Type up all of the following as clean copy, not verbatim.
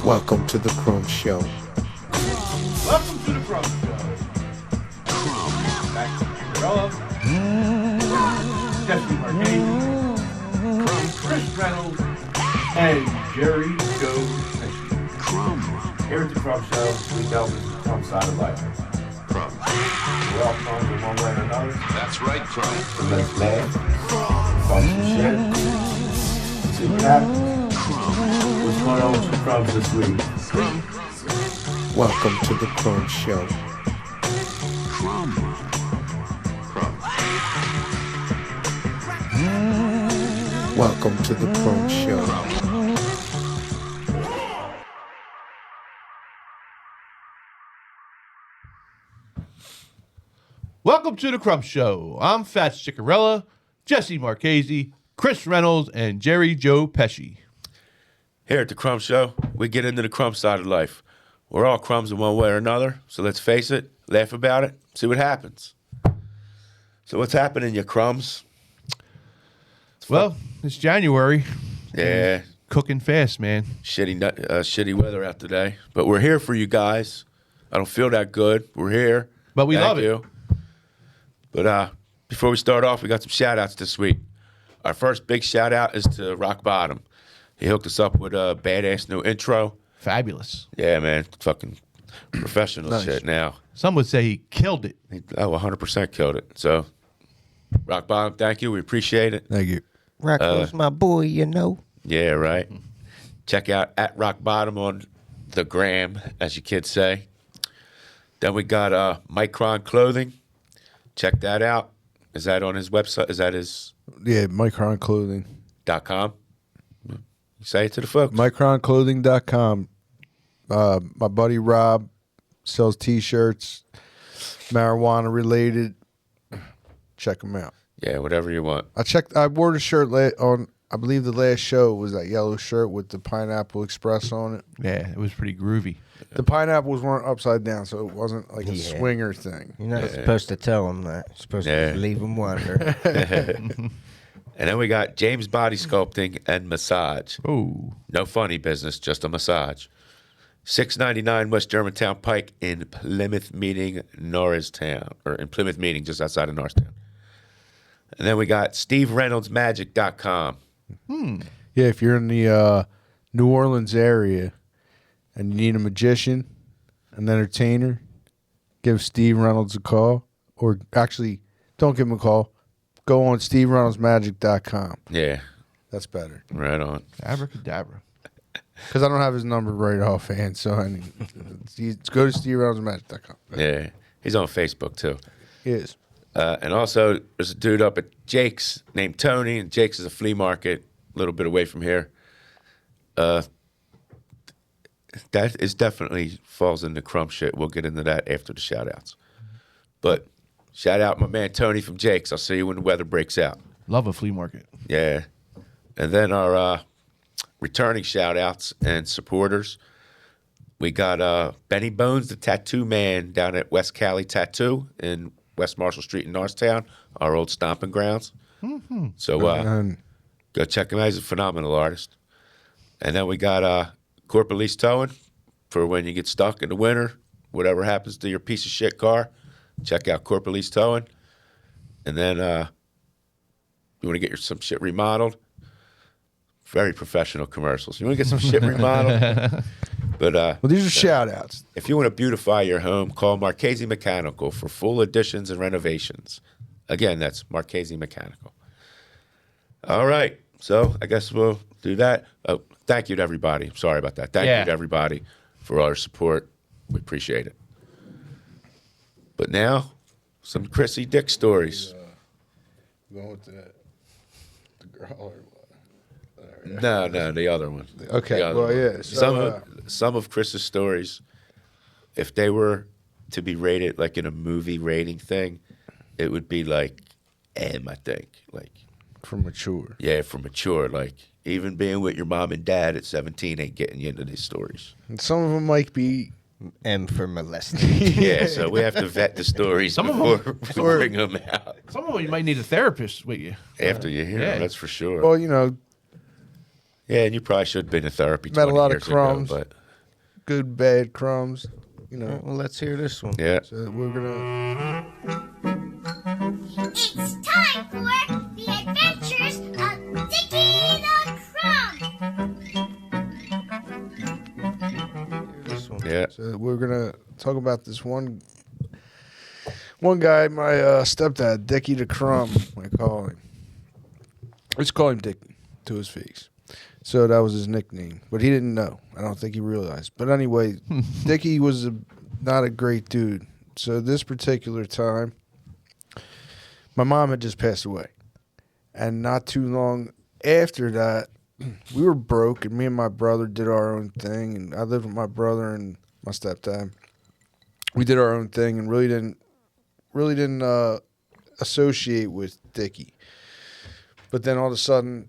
Welcome to the Crumb Show. Welcome to the Crumb Show. Back to Crumb. Jesse Marquez. Chris Reynolds. And Jerry Joe Pesci. Crumb. Here at the Crumb Show, we delve into the Crumb side of life. Crumb. We're all crumbs in one way or another. That's right, Crumb. So let's laugh. Talk some shit. See what happens. What's going on with the Crumbs this week? Crumb. Welcome to the Crumb Show. Crumb. Crumb. Welcome to the Crumb Show. Welcome to the Crumb Show. I'm Fats Ciccarella, Jesse Marchese, Chris Reynolds, and Jerry Joe Pesci. Here at the Crumb Show, we get into the crumb side of life. We're all crumbs in one way or another, so let's face it, laugh about it, see what happens. So what's happening, you crumbs? Well, it's January. Yeah, Cooking fast, man. shitty weather out today, but we're here for you guys. I don't feel that good. We're here. But we Thank love it. you. But before we start off, we got some shout-outs this week. Our first big shout-out is to Rock Bottom. He hooked us up with a badass new intro. Fabulous. Yeah, man, fucking professional Nice. shit now. Some would say he killed it. 100% killed it. So, Rock Bottom, thank you. We appreciate it. Thank you. Rocco's my boy, you know. Yeah, right. Check out at Rock Bottom on the gram, as you kids say. Then we got Micron Clothing. Check that out. Is that on his website? Is that his Yeah, micronclothing. .com? You say it to the folks. Micronclothing.com. My buddy Rob sells T-shirts, marijuana related. Check him out. Yeah, whatever you want. I wore the shirt on, I believe the last show was that yellow shirt with the Pineapple Express on it. Yeah, it was pretty groovy. The pineapples weren't upside down, so it wasn't like a Yeah. swinger thing. You're not supposed to tell them that. You're supposed Yeah. to leave them wonder. And then we got James Body Sculpting and Massage. Oh, No funny business, just a massage. 699 West Germantown Pike in Plymouth Meeting, Norristown. Or in Plymouth Meeting, just outside of Norristown. And then we got SteveReynoldsMagic.com. Yeah, if you're in the New Orleans area and you need a magician, an entertainer, give Steve Reynolds a call. Or actually, don't give him a call. Go on SteveReynoldsMagic.com. Yeah, That's better. right on. abracadabra. Because I don't have his number right offhand, so I need go to SteveReynoldsMagic.com. Yeah, he's on Facebook too. He is. And also, there's a dude up at Jake's named Tony, and Jake's is a flea market a little bit away from here. That is definitely falls into crumb shit. We'll get into that after the shout-outs. But shout out my man Tony from Jake's. I'll see you when the weather breaks out. Love a flea market. Yeah. And then our returning shout-outs and supporters. We got Benny Bones, the tattoo man down at West Cali Tattoo in West Marshall Street in Norristown, our old stomping grounds. Mm-hmm. So And go check him out. He's a phenomenal artist. And then we got Corp Police Towing for when you get stuck in the winter, whatever happens to your piece of shit car. Check out Corp Police Towing. And then you want to get some shit remodeled. Very professional commercials. You want to get some shit remodeled? But well, these are shout outs. if you want to beautify your home, call Marchese Mechanical for full additions and renovations. Again, that's Marchese Mechanical. All right. So I guess we'll do that. Oh, thank you to everybody. Sorry about that. Thank Yeah. you to everybody for all their support. We appreciate it. But now, some Chrissy Dick stories. Going with the girl or what? No, the other one. Okay, The other well, one. yeah. So, Some of Chris's stories, if they were to be rated like in a movie rating thing, it would be like M, I think. Like, for mature. yeah, for mature. Like, even being with your mom and dad at 17 ain't getting you into these stories. And some of them might be. M for molesting. Yeah, so we have to vet the stories Some of before them- we bring them out. Some of them you might need a therapist with you. After you hear Yeah. them, that's for sure. Well, you know, Yeah, and you probably should have been in therapy Met a 20 lot of years ago, crumbs. but Good, bad crumbs. You know. Well, let's hear this one. yeah. So we're gonna. It's time for the adventures of Dickey the Crumb. This one. Yeah. So we're gonna talk about this one guy, my stepdad, Dickey the Crumb. I call him. Let's call him Dickey to his face. So that was his nickname, but he didn't know. I don't think he realized. But anyway, Dickey was not a great dude. So this particular time, my mom had just passed away, and not too long after that, we were broke, and me and my brother did our own thing, and I lived with my brother and my stepdad. We did our own thing and really didn't associate with Dickey. But then all of a sudden,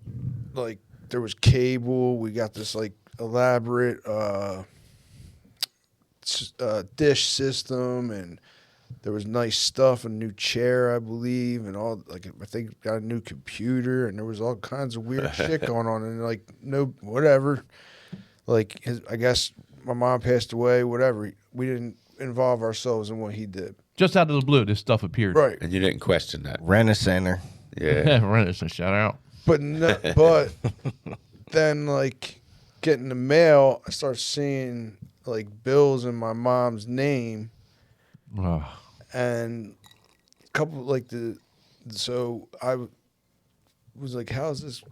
like, there was cable. We got this like elaborate dish system, and there was nice stuff, a new chair, I believe, and all, like, I think got a new computer, and there was all kinds of weird shit going on, and like, no, whatever. Like, I guess my mom passed away, whatever. We didn't involve ourselves in what he did. Just out of the blue, this stuff appeared. Right. And you didn't question that. Rent a center. Yeah. Rent us a shout out. But then, like, getting the mail, I start seeing like bills in my mom's name, Oh. and a couple like so I was like, how's this?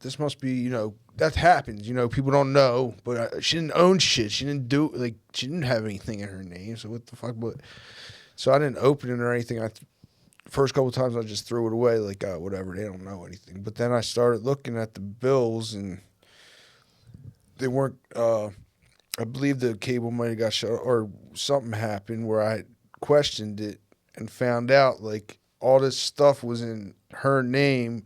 This must be, you know, that happens, you know, people don't know, but she didn't own shit. She didn't she didn't have anything in her name. So what the fuck? But so I didn't open it or anything. First couple of times I just threw it away, like, whatever, they don't know anything. But then I started looking at the bills, and they weren't, I believe the cable might have got shut, or something happened where I questioned it and found out, like, all this stuff was in her name.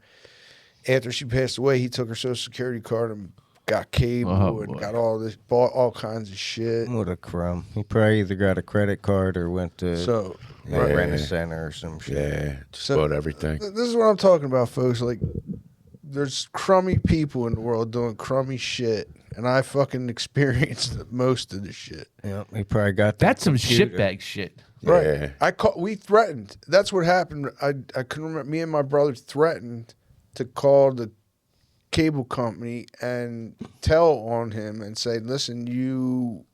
After she passed away, he took her Social Security card and got cable and got all this, bought all kinds of shit. What a crumb. He probably either got a credit card or went to So, rent a center or some shit. Yeah. Just So- bought everything. this is what I'm talking about, folks. Like, there's crummy people in the world doing crummy shit, and I fucking experienced most of the shit. Yep, he probably got That's some computer. shitbag shit. Yeah. Right. We threatened. That's what happened. I couldn't remember. Me and my brother threatened to call the cable company and tell on him and say, listen, you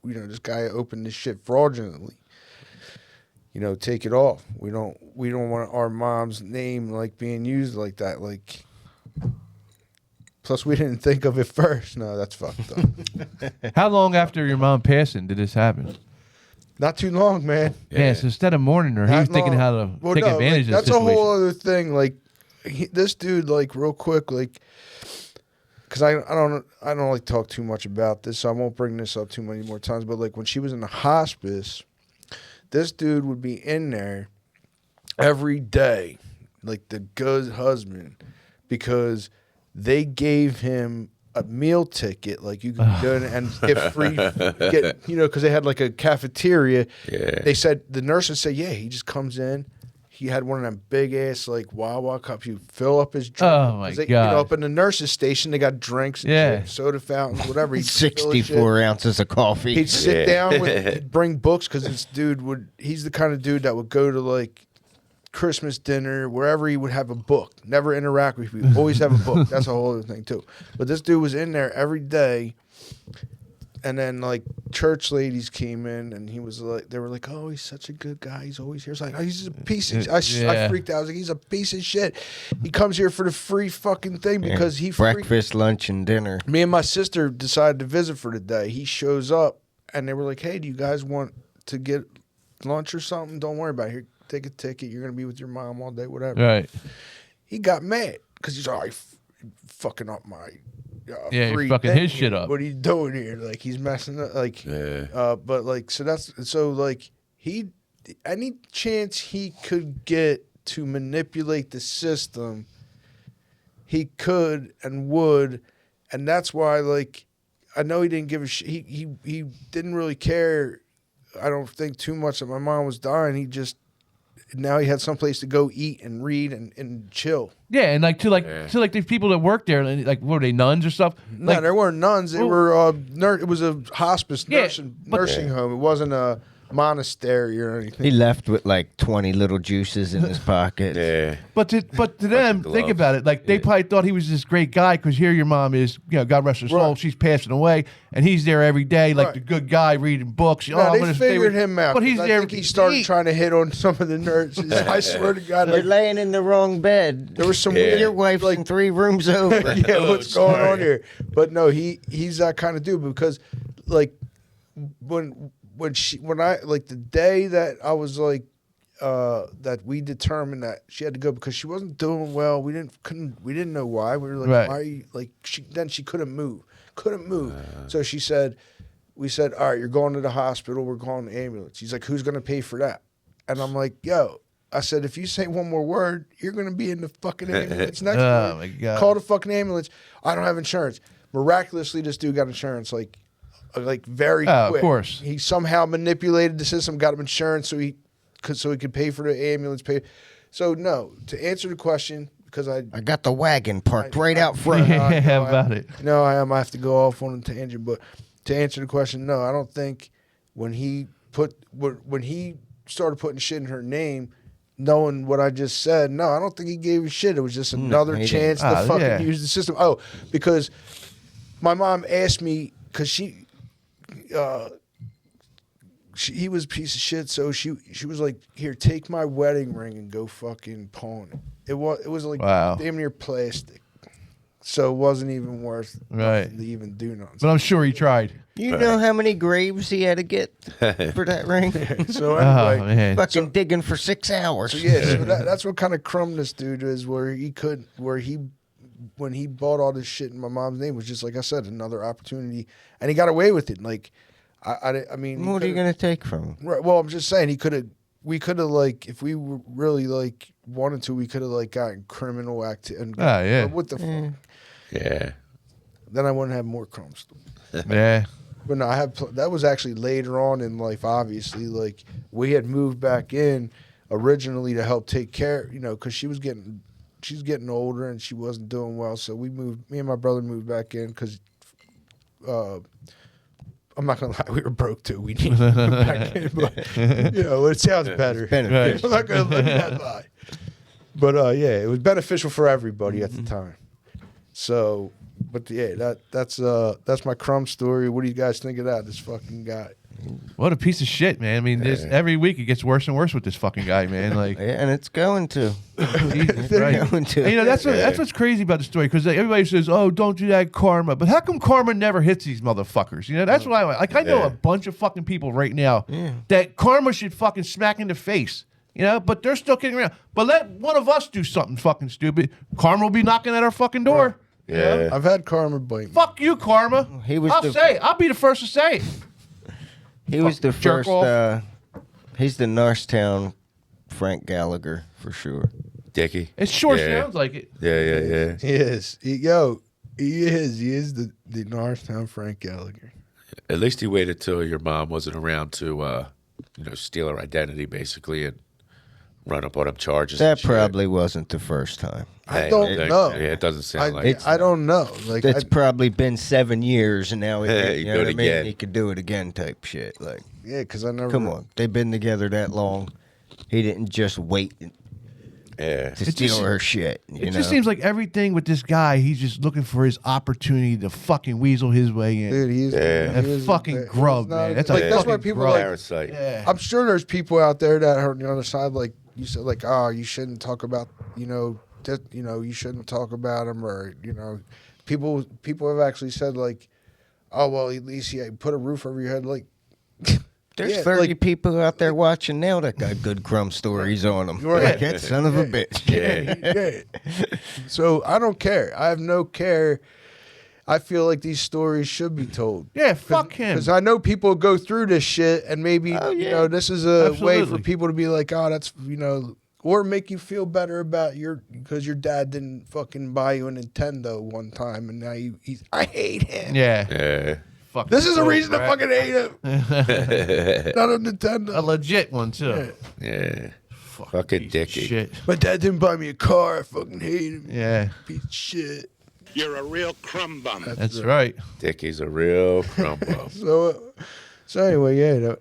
know, this guy opened this shit fraudulently. You know, take it off. We don't want our mom's name like being used like that. Like, plus we didn't think of it first. No, that's fucked up. How long after your mom passing did this happen? Not too long, man. Yeah, so instead of mourning her, he was Not thinking long. how to Well, take no, advantage like, of the that's situation. a whole other thing. Like, this dude, like, real quick, like, because I don't like talk too much about this, so I won't bring this up too many more times. But like, when she was in the hospice, this dude would be in there every day, like the good husband, because they gave him a meal ticket, like you could go in and get free, you know, because they had like a cafeteria. Yeah. They said, the nurses said, yeah, he just comes in. He had one of them big ass like Wawa cups. You fill up his drink. Oh, my 'Cause they, God. You know, up in the nurses' station, they got drinks and Yeah. shit, soda fountains, whatever. He'd fill his shit. 64 ounces of coffee. He'd sit down with, he'd bring books because this dude he's the kind of dude that would go to like Christmas dinner, wherever he would have a book, never interact with people, always have a book. That's a whole other thing too. But this dude was in there every day. And then like church ladies came in, and he was like, they were like, "Oh, he's such a good guy. He's always here." It's like, "Oh, he's a piece of." I Yeah. freaked out. I was like, "He's a piece of shit. He comes here for the free fucking thing Yeah. because he freaked." Breakfast, lunch, and dinner. Me and my sister decided to visit for the day. He shows up, and they were like, "Hey, do you guys want to get lunch or something? Don't worry about it. Here, take a ticket. You're gonna be with your mom all day, whatever." Right. He got mad because he's already fucking up my. Yeah, you're free fucking thing his shit here. up. What are you doing here? Like, he's messing up. Like, Yeah. but like, so like any chance he could get to manipulate the system, he could and would, and that's why, like, I know he didn't give a shit. He didn't really care. I don't think too much that my mom was dying. He just now he had someplace to go eat and read and chill. Yeah, and to these people that work there, and like what were they, nuns or stuff? No, Like, there weren't nuns. They were it was a hospice Yeah, nursing home. It wasn't a monastery or anything. He left with like 20 little juices in his pocket. Yeah. But to them, think gloves. about it. Like they probably thought he was this great guy because here your mom is, God rest her soul, Right. she's passing away, and he's there every day, like Right. the good guy reading books. No, I'm they gonna stay figured with- him out. But he's 'cause there. I think he started he- trying to hit on some of the nurses. I swear to God, They're like, laying in the wrong bed. there was some Yeah. weird, Your wife's like, in 3 rooms over. yeah, what's going on here? But no, he's that kind of dude because, like, when I like the day that I was like that we determined that she had to go because she wasn't doing well. We didn't know why. We were like, Right. why are you, like she couldn't move. So we said, all right, you're going to the hospital. We're calling the ambulance. He's like, who's gonna pay for that? And I'm like, yo. I said, if you say one more word, you're going to be in the fucking ambulance next Oh, to my God. Call the fucking ambulance. I don't have insurance. Miraculously, this dude got insurance like very Oh, of quick. course. He somehow manipulated the system, got him insurance so he could pay for the ambulance. So, no, to answer the question, because I got the wagon parked right out No, front. Yeah, about it. No, I am. I have to go off on a tangent, but to answer the question, no, I don't think when he started putting shit in her name, knowing what I just said, no, I don't think he gave a shit. It was just another he chance didn't. to fucking yeah. use the system. Oh, because my mom asked me because he was a piece of shit. So she was like, "Here, take my wedding ring and go fucking pawn it." It was like Wow. damn near plastic, so it wasn't even worth Right. nothing to even do nothing. But I'm sure he tried. You know how many graves he had to get for that ring? So Oh anyway, man. Fucking digging for 6 hours. yeah, so that's what kind of crumb this dude is. When he bought all this shit in my mom's name was just like I said, another opportunity, and he got away with it. Like I mean, he What are you coulda- going to take from him? Right, well, I'm just saying we could have like if we were really like wanted to, we could have like gotten criminal act and yeah. What the fuck? Yeah. Then I wouldn't have more crumbs. Yeah. But no, that was actually later on in life. Obviously, like we had moved back in originally to help take care, because she's getting older and she wasn't doing well. So me and my brother moved back in because I'm not gonna lie, we were broke too. We needed to move back in, but it sounds better. Beneficial. I'm not gonna let that lie. But yeah, it was beneficial for everybody at the time. So, but yeah, that's my crumb story. What do you guys think of that? This fucking guy. What a piece of shit, man. I mean, every week it gets worse and worse with this fucking guy, man. Like, Yeah, and it's going to. Jesus Christ. Going to. And, that's what's crazy about the story because everybody says, "Oh, don't do that, karma." But how come karma never hits these motherfuckers? That's why I know a bunch of fucking people right now that karma should fucking smack in the face. But they're still kidding around. But let one of us do something fucking stupid, karma will be knocking at our fucking door. Yeah. I've had karma bite me. Fuck you, karma. I'll say it. I'll be the first to say it. He was the jerk first. off. He's the Norristown Frank Gallagher for sure. Dickey. It sure Yeah. sounds like it. Yeah. He is. He is the Norristown Frank Gallagher. At least he waited till your mom wasn't around to, steal her identity basically and run up on him charges. That and shit. probably wasn't the first time. I don't know. Yeah, it doesn't sound like it. I don't know. Like It's probably been 7 years, and now He do it again. he could do it again, type shit. Like, yeah, because I never. come on, they've been together that long. He didn't just wait Yeah. to steal her shit. It just seems like everything with this guy, he's just looking for his opportunity to fucking weasel his way in. Dude, he's Yeah. he is fucking he's grub, not- man. That's a like, that's why fucking people grub. like. Parasite. Yeah. I'm sure there's people out there that are on the other side, like you said, like, oh, you shouldn't talk about, you shouldn't talk about him, or people have actually said like, oh well, at least put a roof over your head, like. There's Yeah, 30 like- people out there watching now that got good crumb stories on them. Right. Like, that son of a bitch. Yeah. So I don't care. I have no care. I feel like these stories should be told. Yeah, fuck him. Because I know people go through this shit, and maybe this is a way for Absolutely. people to be like, oh, that's or make you feel better about because your dad didn't fucking buy you a Nintendo one time, and now I hate him. Yeah. Yeah. Fucking This is a dope, reason to right? fucking hate him. Not a Nintendo. A legit one too. Yeah. Fucking piece of Dickey. Shit. My dad didn't buy me a car. I fucking hate him. Yeah, Piece of shit. You're a real crumb bum. that's right. Dickey's a real crumb bum. So anyway,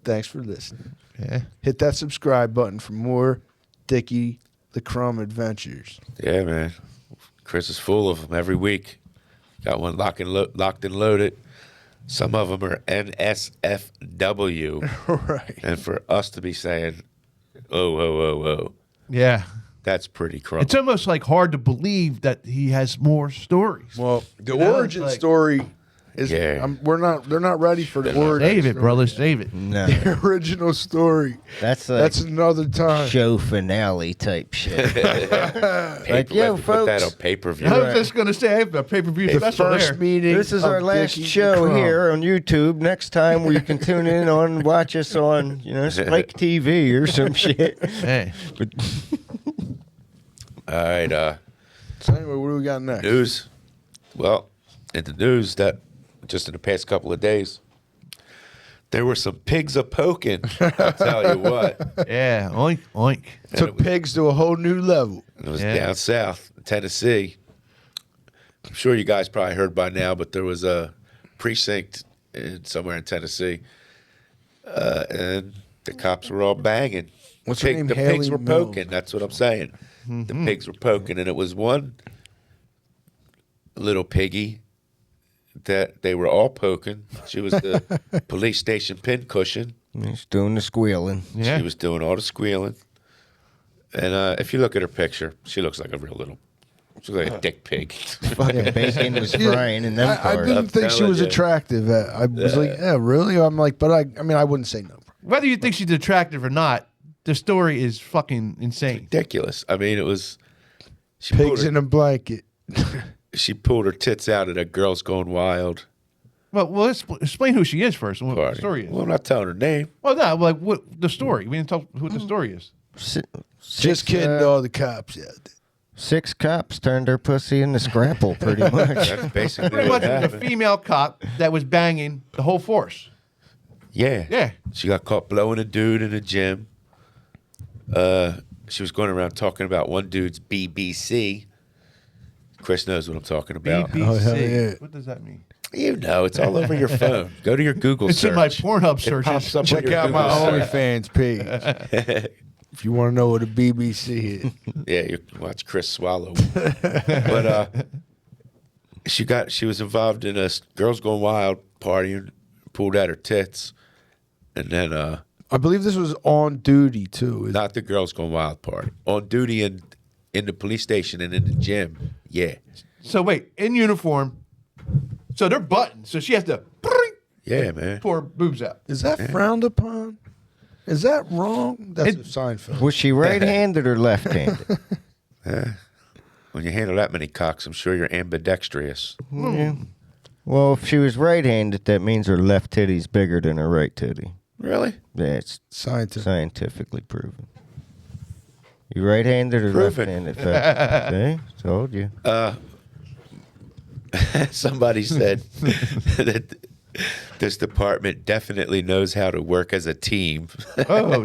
thanks for listening. Yeah. Hit that subscribe button for more Dickey the Crumb adventures. Yeah, man. Chris is full of them every week. Got one locked and loaded. Some of them are NSFW. Right. And for us to be saying, oh, Yeah. that's pretty crumb. It's almost like hard to believe that he has more stories. Well, the know, origin it's like- story is Yeah. they're not ready for the origin. Save it, story. brother. Save it. No, The original story. that's like That's another time. show finale type shit. like, yo, Put that on folks, pay-per-view. I was just gonna say a pay-per-view The special first there. meeting. this is of our last Dickey the show Crumb. here on YouTube. Next time we can tune in on watch us on Spike TV or some shit. Hey. But All right, So anyway, what do we got next? news. Well, in the news that just in the past couple of days, there were some pigs a-poking. I'll tell you what. Yeah. Oink oink. Took pigs to a whole new level. It was Yeah. down south, Tennessee. I'm sure you guys probably heard by now, but there was a precinct somewhere in Tennessee, and the cops were all banging. What's her name? The pigs Haley were Mills. poking. That's what I'm saying. The pigs were poking, and it was one little piggy that they were all poking. She was the police station pincushion. he's doing the squealing. Yeah. She was doing all the squealing. And if you look at her picture, she looks like a real little, she looks like a dick pig. Fucking bacon was frying in them I parts. didn't think she telling was you. attractive. I was like, yeah, really? I'm like, but I mean, I wouldn't say no. Whether you think she's attractive or not, the story is fucking insane. Ridiculous. I mean, it was. She Pigs pulled, her, in a blanket. she pulled her tits out at a Girls Gone Wild Well, let's explain who she is first. And what the party. story is. Well, I'm not telling her name. Well, no, like what the story. We didn't tell what the story is. Just kidding to all the cops out there. 6 cops turned their pussy into scrapple, pretty much. That's basically Pretty what much it was a happened. female cop that was banging the whole force. Yeah. Yeah. She got caught blowing a dude in a gym. She was going around talking about one dude's BBC. Chris knows what I'm talking about. BBC. Oh, hell yeah. What does that mean? You know, it's all over your phone. Go to your Google It's search. in my Pornhub It searches. pops up on Check your out my Google search. OnlyFans page if you want to know what a BBC is. Yeah, you can watch Chris swallow. But she was involved in a Girls Gone Wild party and pulled out her tits, and then I believe this was on duty too. not the Girls Gone Wild party, on duty in the police station and in the gym. Yeah, So wait, in uniform. So they're buttoned. So she has to yeah, man. pour boobs out. Is that frowned upon? Is that wrong? That's It- a Seinfeld. Was she right-handed or left-handed? When you handle that many cocks, I'm sure you're ambidextrous. Yeah. Well, if she was right-handed, that means her left titty's bigger than her right titty. Really? Yeah, it's Scientific. scientifically proven. You right-handed or Proven. left-handed? See? Told you. Somebody said that this department definitely knows how to work as a team. Oh,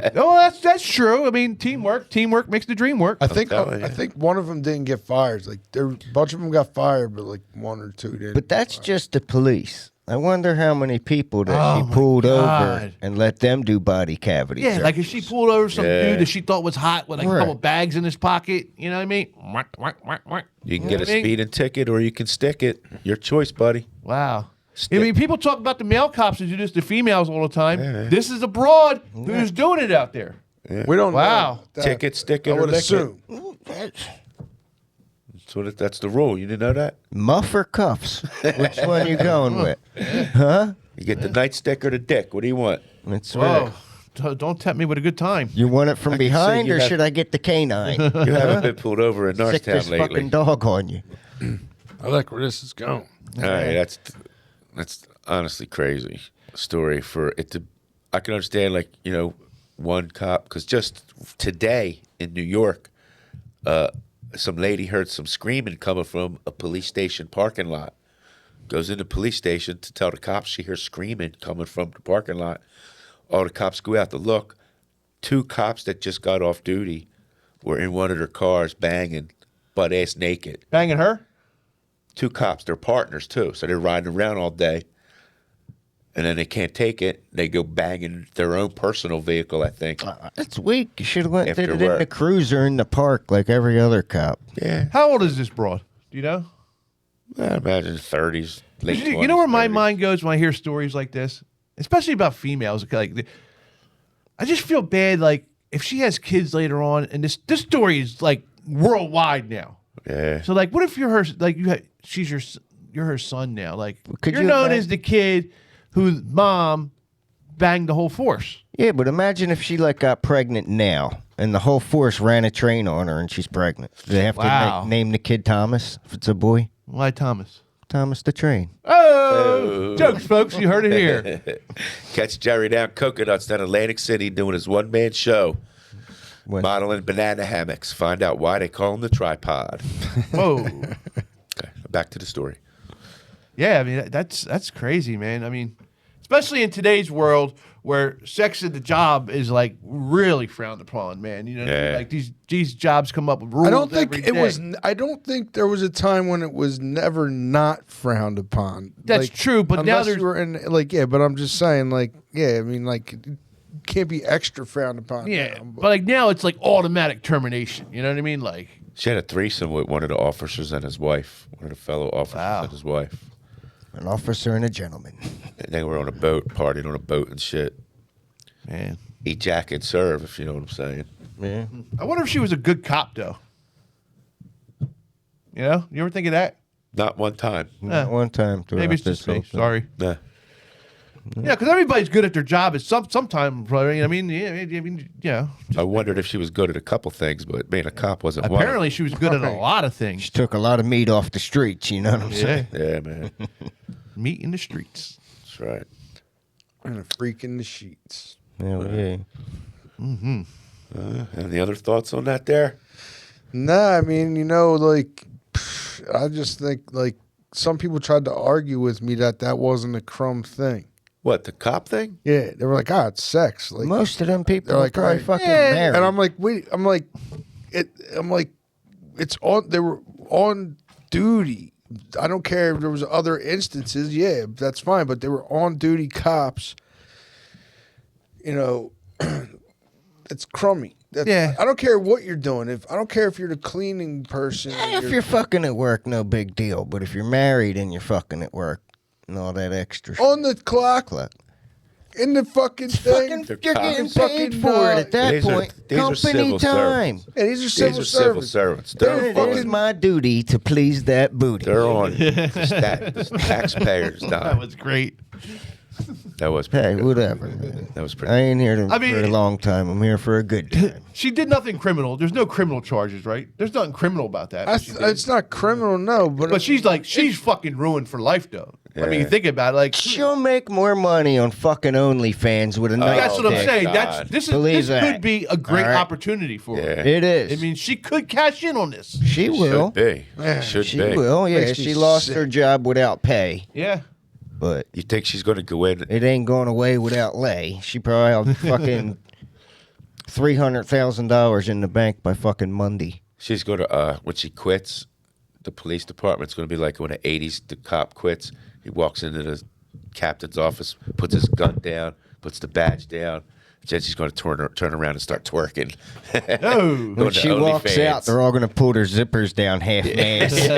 that's true. I mean, teamwork makes the dream work. I think telling you. I think one of them didn't get fired. Like there, a bunch of them got fired, but like 1 or 2 didn't. But that's just the police. I wonder how many people that Oh, she my pulled over God. and let them do body cavity Yeah, search. like if she pulled over some Yeah. dude that she thought was hot with like a Right. couple bags in his pocket, you know what I mean? You can You know get a what I mean? speeding ticket or you can stick it. Your choice, buddy. Wow. Stick. I mean, people talk about the male cops that do this to females all the time. This is a broad who's doing it out there. we don't. Wow. know that. Ticket, stick it, I or would lick assume. it. That's the rule. You didn't know that? Muff or cuffs? Which one you going with? Huh? You get the nightstick or the dick. What do you want? That's Whoa. right. Don't tempt me with a good time. You want it from can see behind, you or have- should I get the canine? You haven't been pulled over in Sick Norristown this lately. fucking dog on you. I like where this is going. All right, that's honestly crazy story for it to. I can understand, like, you know, one cop, because just today in New York, some lady heard some screaming coming from a police station parking lot. Goes in the police station to tell the cops she hears screaming coming from the parking lot. All the cops go out to look. 2 cops that just got off duty were in one of their cars banging, butt ass naked. Banging her? 2 cops, they're partners too, so they're riding around all day. And then they can't take it. They go banging their own personal vehicle, I think. That's weak. You should have went After did it in work. the cruiser in the park like every other cop. Yeah. How old is this broad? Do you know? I imagine 30s, late 20s. You know where my 30s. mind goes when I hear stories like this, especially about females. Like, I just feel bad. Like, if she has kids later on, and this story is like worldwide now. Yeah. So, like, what if you're her? Like, you're her son now. Like, Could you're you known imagine- as the kid whose mom banged the whole force. Yeah, but imagine if she like got pregnant now and the whole force ran a train on her and she's pregnant. Do they have Wow. to name the kid Thomas if it's a boy? Why, Thomas? Thomas the Train. Oh, jokes, folks. You heard it here. Catch Jerry down Coconuts down Atlantic City doing his one-man show, When- modeling banana hammocks. Find out why they call him the tripod. Whoa. Okay, back to the story. Yeah, I mean that's crazy, man. I mean, especially in today's world where sex at the job is like really frowned upon, man. You know, Yeah. like these jobs come up with rules. I don't think every it day. was. I don't think there was a time when it was never not frowned upon. That's true, but now unless there's- you were in like yeah. But I'm just saying like yeah. I mean like it can't be extra frowned upon. Yeah, now, but like now it's like automatic termination. You know what I mean? Like, She had a threesome with one of the officers and his wife, one of the fellow officers Wow. and his wife. An officer and a gentleman. And they were on a boat, partied on a boat and shit. man, Eat, jack, and serve, if you know what I'm saying. Yeah. I wonder if she was a good cop though. You know, you ever think of that? Not one time. Not one time throughout Maybe it's this just me. whole thing. Sorry. Nah. Yeah, because everybody's good at their job at sometime. I mean, yeah. I wondered if she was good at a couple things, but being a cop wasn't one. Apparently, she was good at a lot of She things. took a lot of meat off the streets, you know what I'm saying? Yeah, Yeah, man. meat in the streets. That's right. and a freak in the sheets. Hell yeah. Any other thoughts on that there? Nah, I mean, you know, like, I just think, like, some people tried to argue with me that wasn't a Crumb thing. What, the cop thing? Yeah, they were like, it's sex. Like, Most of them people they're are like, probably right. fucking Yeah. married. and I'm like, wait, I'm like, it's on. They were on duty. I don't care if there was other instances. Yeah, that's fine. But they were on duty cops. You know, it's crummy. Yeah. I don't care what you're doing. I don't care if you're the cleaning person. If you're fucking at work, no big deal. But if you're married and you're fucking at work and all that extra shit. on the clock, in the fucking thing. Fucking, They're you're getting cops. paid Fucking, for it at that these are- point. these are Company civil time. servants. Yeah, these are civil These are civil servants. servants. They're They're, It is fucking- my duty to please that booty. they're on the taxpayers' That dime. was great. That was pretty Hey, good. whatever, man. That was pretty I ain't here I mean- for a long time. I'm here for a good time. She did nothing criminal. There's no criminal charges, right? There's nothing criminal about that. what she did. It's not criminal, no. But she's fucking ruined for life, though. I mean, you Yeah. think about it, like She'll make more money on fucking OnlyFans with a nice that's what I'm dick. saying. God. This Believe could that. be a great All right. opportunity for her. Yeah. It is. I mean, she could cash in on this. she will. Should be. Yeah. Should She be. will. Yeah, Makes me she lost sick. her job without pay, Yeah. but You think she's going to go in? it ain't going away without lay. She probably have fucking $300,000 in the bank by fucking Monday. She's going to, when she quits, the police department's going to be like when the 80s, the cop quits. He walks into the captain's office, puts his gun down, puts the badge down. Then she's going to turn around and start twerking. No. Going When to she walks OnlyFans. out, they're all going to pull their zippers down half mast.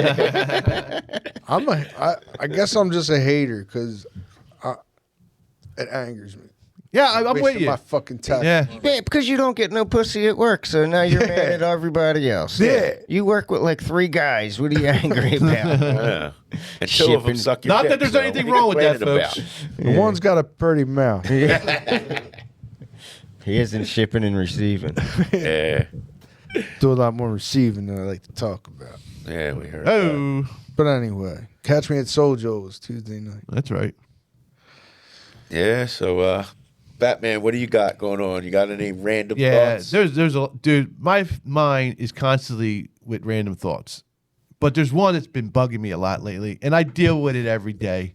I guess I'm just a hater because it angers me. Yeah, I'm with Wasting you. my fucking time. Yeah. Yeah, because you don't get no pussy at work, so now you're mad at everybody else. Yeah. You work with like 3 guys. What are you angry about? Yeah. And 2 of them Shipping. suck your Not dick, that there's so anything what are wrong you with that, complaining folks. about? The one's got a pretty mouth. He isn't shipping and receiving. Yeah. Do a lot more receiving than I like to talk about. Yeah, we heard. Oh, But anyway, catch me at Soul Joe's Tuesday night. that's right. Yeah, so Batman, what do you got going on? You got any random Yeah, thoughts? there's a dude. My mind is constantly with random thoughts, but there's one that's been bugging me a lot lately, and I deal with it every day.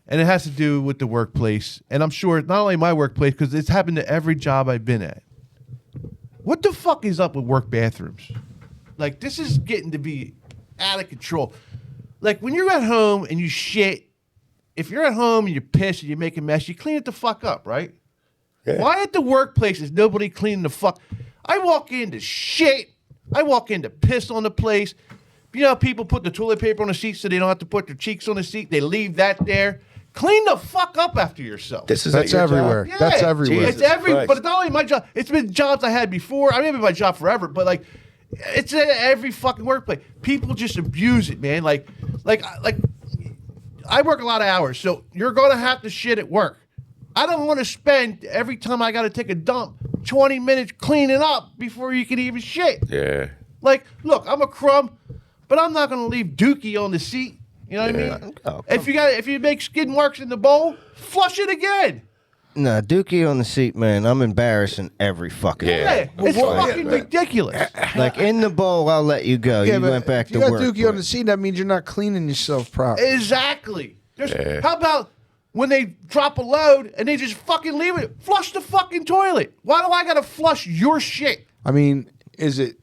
And it has to do with the workplace, and I'm sure not only my workplace because it's happened to every job I've been at. What the fuck is up with work bathrooms? Like, this is getting to be out of control. Like, when you're at home and you shit, if you're at home and you piss and you make a mess, you clean it the fuck up, right? Yeah. Why at the workplace is nobody cleaning the fuck? I walk into shit. I walk into piss on the place. You know, people put the toilet paper on the seat so they don't have to put their cheeks on the seat. They leave that there. Clean the fuck up after yourself. This is That's at your everywhere. job? That's everywhere. It's Jesus Christ. but it's not only my job. It's been jobs I had before. I mean, it's been my job forever, but like, it's at every fucking workplace. People just abuse it, man. Like, I work a lot of hours, so you're gonna have to shit at work. I don't want to spend every time I got to take a dump 20 minutes cleaning up before you can even shit. Yeah. Like, look, I'm a crumb, but I'm not gonna leave Dookie on the seat. You know what I mean? Oh, If you make skid marks in the bowl, flush it again. Nah, Dookie on the seat, man. I'm embarrassing every fucking Yeah. day. It's fucking ridiculous. Like in the bowl, I'll let you go. You but went back if you to got work. Dookie on the seat, that means you're not cleaning yourself properly. Exactly. How about when they drop a load and they just fucking leave it? Flush the fucking toilet. Why do I gotta flush your shit? I mean, is it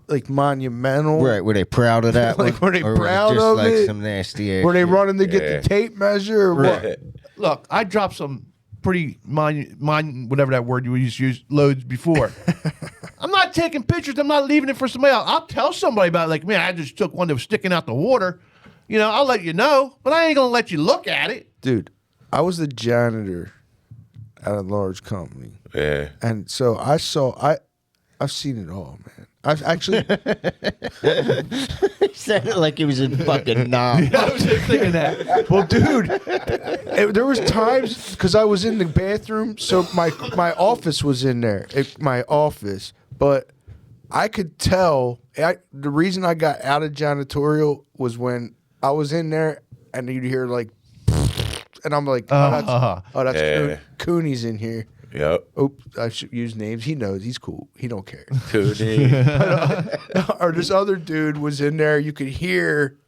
like monumental? Right, were they proud of that? Like, one? were they Or was proud just of like it? some nasty ass Were they shit? running to get the tape measure or what? Look, I dropped some pretty whatever that word you used to use loads before. I'm not taking pictures. I'm not leaving it for somebody else. I'll tell somebody about it. Like, man, I just took one that was sticking out the water. You know, I'll let you know, but I ain't gonna let you look at it. Dude, I was the janitor at a large company. Yeah. And so I've seen it all, man. I've actually He said it like he was a fucking knob. I was just thinking that. well, dude, there was times because I was in the bathroom, so my office was in there, my office, but I could tell. The reason I got out of janitorial was when I was in there, and you'd hear like, and I'm like, that's Yeah. Cooney's in here. Yep. Oops, I should use names. He knows. He's cool. He don't care. Cooney. Or this other dude was in there. You could hear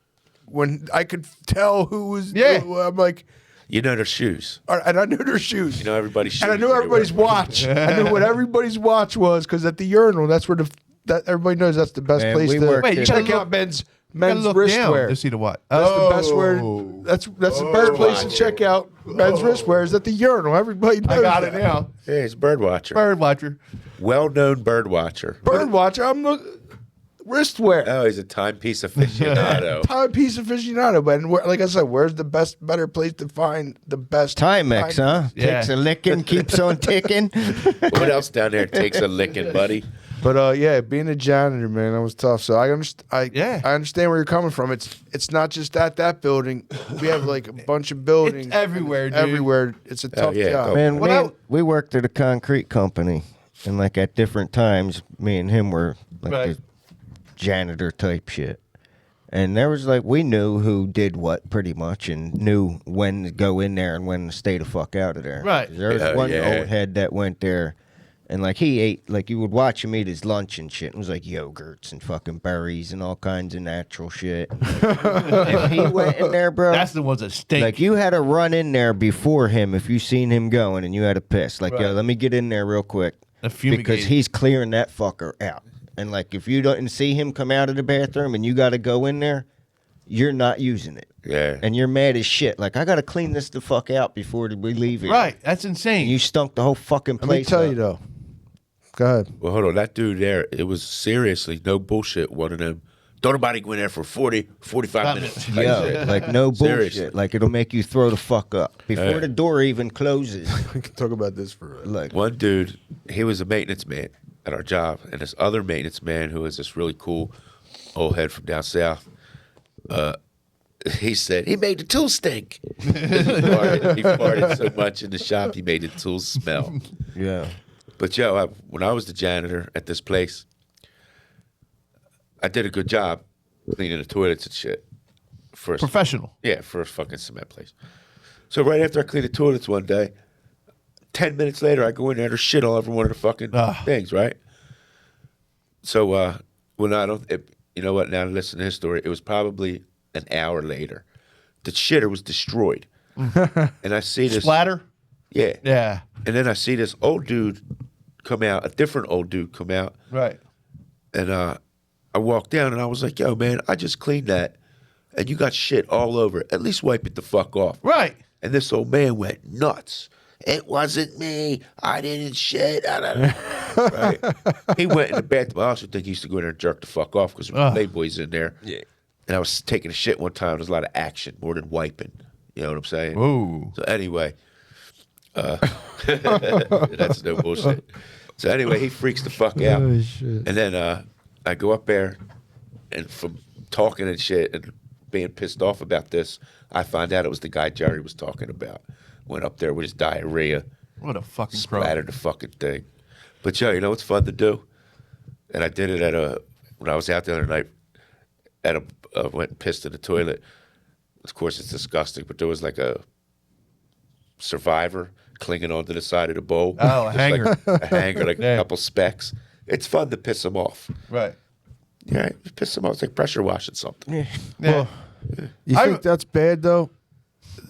when I could tell who was. Yeah. I'm like, You know their shoes. and I knew their shoes. You know everybody's shoes. And I knew everybody's watch. I knew what everybody's watch was because at the urinal, that's where that everybody knows that's the best Man, place we to worked Wait, you check gotta out men's You gotta look down wristwear. to see the what? That's the best where. That's the best place to check out men's wristwear is at the urinal. Everybody knows I got it that. now. Yeah, he's a bird watcher. Bird watcher. Well-known bird watcher. Bird watcher. I'm the wristwear. Oh, he's a timepiece aficionado. Timepiece aficionado, but like I said, where's the better place to find the best Timex, huh? Yeah. Takes a licking, keeps on ticking. What else down there takes a licking, buddy? But yeah, being a janitor, man, that was tough. So I understand where you're coming from. It's not just at that building. We have like a bunch of buildings. It's everywhere, dude. Everywhere. It's a tough yeah, job. go. Man, Well, we worked at a concrete company, and like at different times, me and him were like Right. the janitor type shit. And there was like, we knew who did what pretty much and knew when to go in there and when to stay the fuck out of there. Right. 'Cause there was Yeah, one yeah. old head that went there and like he ate, like you would watch him eat his lunch and shit. It was like yogurts and fucking berries and all kinds of natural shit. If he went in there, bro. That's the ones that stink. Like you had to run in there before him if you seen him going and you had to piss. Like, yo, Right. let me get in there real quick. Fumigate. Because he's clearing that fucker out. And like if you don't see him come out of the bathroom and you gotta go in there, you're not using it. Yeah. And you're mad as shit. Like, I gotta clean this the fuck out before we leave here. Right. That's insane. And you stunk the whole fucking Let me place. tell up. you though. Go ahead. Well, hold on. That dude there, it was seriously no bullshit. One of them. Don't nobody go in there for 40, 45 minutes. Like Yo, that. like no bullshit. Seriously. Like it'll make you throw the fuck up before Yeah. the door even closes. We can talk about this for. Like One dude, he was a maintenance man at our job, and this other maintenance man who was this really cool old head from down south, he said he made the tools stink. he farted so much in the shop he made the tools smell. yeah. But yo, when I was the janitor at this place, I did a good job cleaning the toilets and shit. For a, Professional. yeah, for a fucking cement place. So right after I cleaned the toilets one day, 10 minutes later, I go in there, there's shit all over one of the fucking things, right? So, when you know what, now to listen to his story, it was probably an hour later. The shitter was destroyed. And I see this. Splatter. Yeah. Yeah. And then I see this old dude come out, a different old dude come out, Right. and I walked down and I was like, yo, man, I just cleaned that, and you got shit all over it. At least wipe it the fuck off. Right. And this old man went nuts. It wasn't me. I didn't shit. Right? He went in the bathroom. I also think he used to go in there and jerk the fuck off because Playboy's in there. Yeah. And I was taking a shit one time. There's a lot of action, more than wiping. You know what I'm saying? Ooh. So anyway, that's no bullshit. So anyway, he freaks the fuck out. Oh, shit. And then I go up there, and from talking and shit and being pissed off about this, I find out it was the guy Jerry was talking about. Went up there with his diarrhea. What a fucking pro. Splattered the fucking thing. But Joe, you know what's fun to do? And I did it when I was out the other night, went and pissed in the toilet. Of course, it's disgusting, but there was like a survivor clinging onto the side of the bowl. Oh, a hanger. Like a hanger, like Yeah. a couple specks. It's fun to piss them off. Right. Yeah, you piss them off. It's like pressure washing something. Yeah. Yeah. You think that's bad though?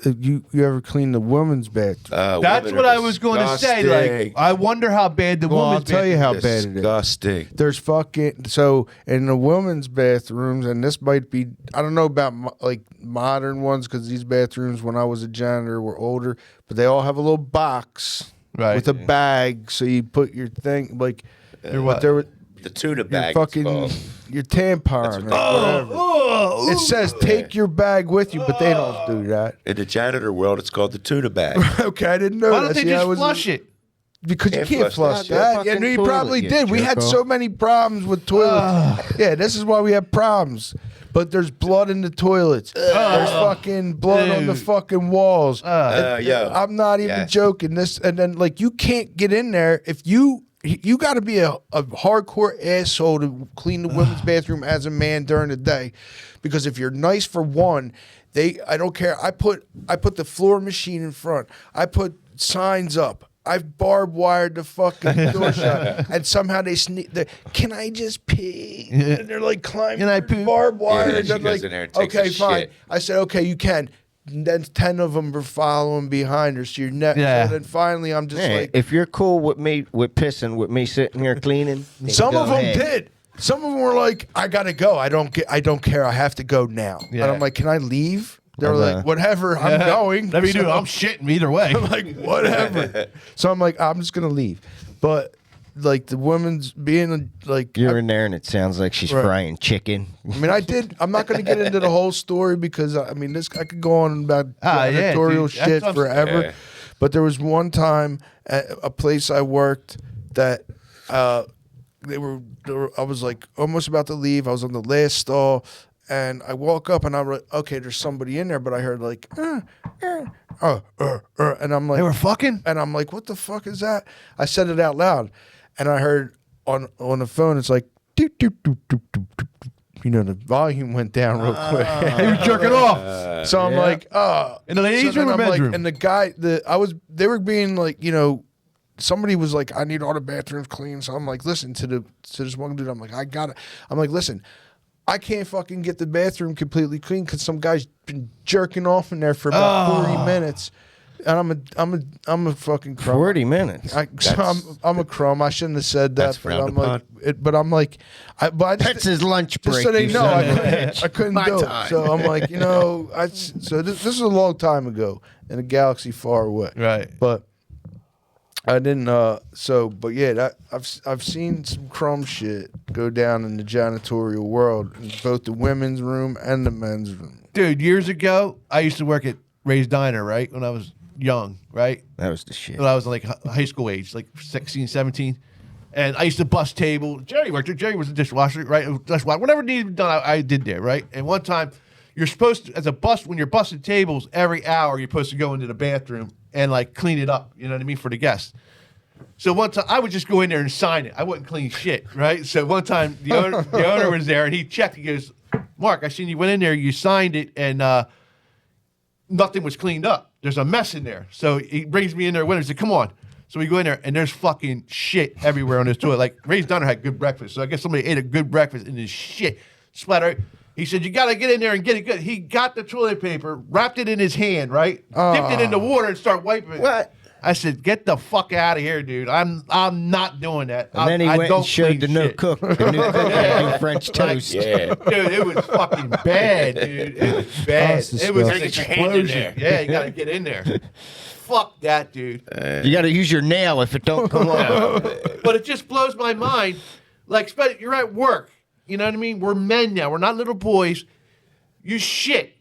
You ever clean the women's bathroom? That's Women what are I was going to say. Like, disgusting. I wonder how bad the Well, I'll woman's tell you how bathroom bad it is. Disgusting. There's fucking so in the women's bathrooms, and this might be I don't know about like modern ones because these bathrooms when I was a janitor were older, but they all have a little box Right. with a bag, so you put your thing like what? there was The tuna your bag. fucking your tampon or whatever. It says take your bag with you, but they don't do that. In the janitor world, it's called the tuna bag. Okay, I didn't know Why that. don't they See, I just was- flush it? Because you Can't can't flush flush that. that. Yeah, Fucking you toilet, probably you did. We had jerk so off. many problems with toilets. Yeah, this is why we have problems. But there's blood in the toilets. There's fucking blood on the Dude. fucking walls. Yo. I'm not even Yes. joking. This and then like you can't get in there if you got to be a hardcore asshole to clean the women's bathroom as a man during the day, because if you're nice for one, I don't care. I put the floor machine in front. I put signs up. I've barbed wired the fucking door shut, and somehow they sneak. Can I just pee? And they're like climbing. Can I through pee? barbed wire? Yeah, and she then goes like, in there and takes a okay, fine. shit. I said, okay, you can. And then 10 of them were following behind her. So you're net. Yeah. So then finally, I'm just Hey, like, if you're cool with me with pissing with me sitting here cleaning, then some go of them ahead. did. Some of them were like, I gotta go. I don't care. I have to go now. Yeah. And I'm like, can I leave? They're I'm, like, whatever. I'm going. Whatever you do, So I'm shitting either way. I'm like, whatever. So I'm like, I'm just gonna leave. But like the women's being like, You're in there and it sounds like she's Right. frying chicken. I mean, I did. I'm not going to get into the whole story because I mean, I could go on about Yeah, janitorial dude. That's shit what I'm- forever. Yeah. But there was one time at a place I worked that they were. I was like almost about to leave. I was on the last stall, and I walk up and I'm like, okay, there's somebody in there, but I heard like, and I'm like, They were fucking? and I'm like, what the fuck is that? I said it out loud, and I heard on the phone, it's like, doop, doop, doop, doop, doop, doop, doop. You know, the volume went down real quick. They were jerking off. So I'm like, In the ladies' then room or I'm men's like, room? and the guy, they were being like, you know, somebody was like, I need all the bathrooms clean. So I'm like, listen to this one dude. I'm like, I got it. I'm like, listen, I can't fucking get the bathroom completely clean because some guy's been jerking off in there for about 40 minutes. And I'm a fucking crumb. 40 minutes. I'm a crumb. I shouldn't have said that. That's frowned upon. But I'm like, I just, That's his lunch break. just so they you know, son of a I couldn't do it. So I'm like, you know, so this is a long time ago in a galaxy far away. Right. But I didn't. But yeah, I've seen some crumb shit go down in the janitorial world in both the women's room and the men's room. Dude, years ago, I used to work at Ray's Diner, right? When I was young, right? That was the shit. When I was like high school age, like 16, 17. And I used to bust tables. Jerry worked there. Jerry was a dishwasher, right? Whatever needed to be done, I did there, right? And one time, you're supposed to, when you're busting tables, every hour, you're supposed to go into the bathroom and like clean it up, you know what I mean, for the guests. So one time, I would just go in there and sign it. I wouldn't clean shit, right? So one time, the owner was there, and he checked. He goes, Mark, I seen you went in there, you signed it, and nothing was cleaned up. There's a mess in there. So he brings me in there with him. He said, come on. So we go in there, and there's fucking shit everywhere on this toilet. Like, Ray's Diner had good breakfast, so I guess somebody ate a good breakfast, and there's shit splatter. He said, you got to get in there and get it good. He got the toilet paper, wrapped it in his hand, right? Dipped it in the water and started wiping it. What? I said, "Get the fuck out of here, dude. I'm not doing that." And then he went and showed the new cook, the new cook how to do French toast. Yeah. Dude, it was fucking bad, dude. It was bad. That's It was an disgusting. Get your hand in explosion. there. Yeah, you gotta get in there. Fuck that, dude. You got to use your nail if it don't come off. But it just blows my mind. Like, you're at work. You know what I mean? We're men now. We're not little boys. You shit.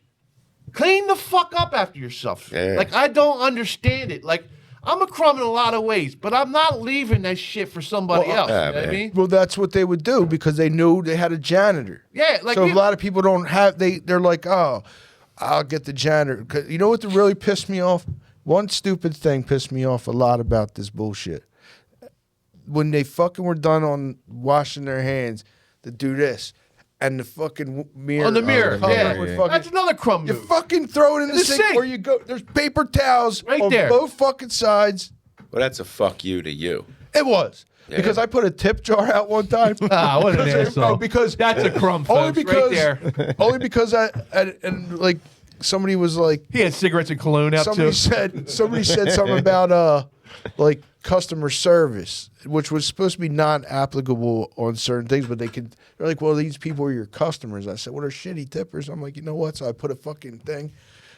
Clean the fuck up after yourself. Yeah. Like, I don't understand it. Like, I'm a crumb in a lot of ways, but I'm not leaving that shit for somebody else. yeah, You know what I man. mean? Well, that's what they would do because they knew they had a janitor. Yeah, like so you- a lot of people don't have. They're like, oh, I'll get the janitor. 'Cause you know what really pissed me off? One stupid thing pissed me off a lot about this bullshit. When they fucking were done on washing their hands, to do this, and the fucking mirror on the mirror. cover Yeah. would fucking- That's another crumb You move. fucking throw it in the the sink, sink. or you go. There's paper towels Right on there. both fucking sides. Well, that's a fuck you to you. It was Yeah. because I put a tip jar out one time. Ah, what an Because- asshole. because That's a crumb, only folks, because right there. only because I and like somebody was like He had cigarettes and cologne out, somebody too. said something about like customer service, which was supposed to be non-applicable on certain things, but they're like, well, these people are your customers. I said, well, they're shitty tippers. I'm like, you know what? So I put a fucking thing.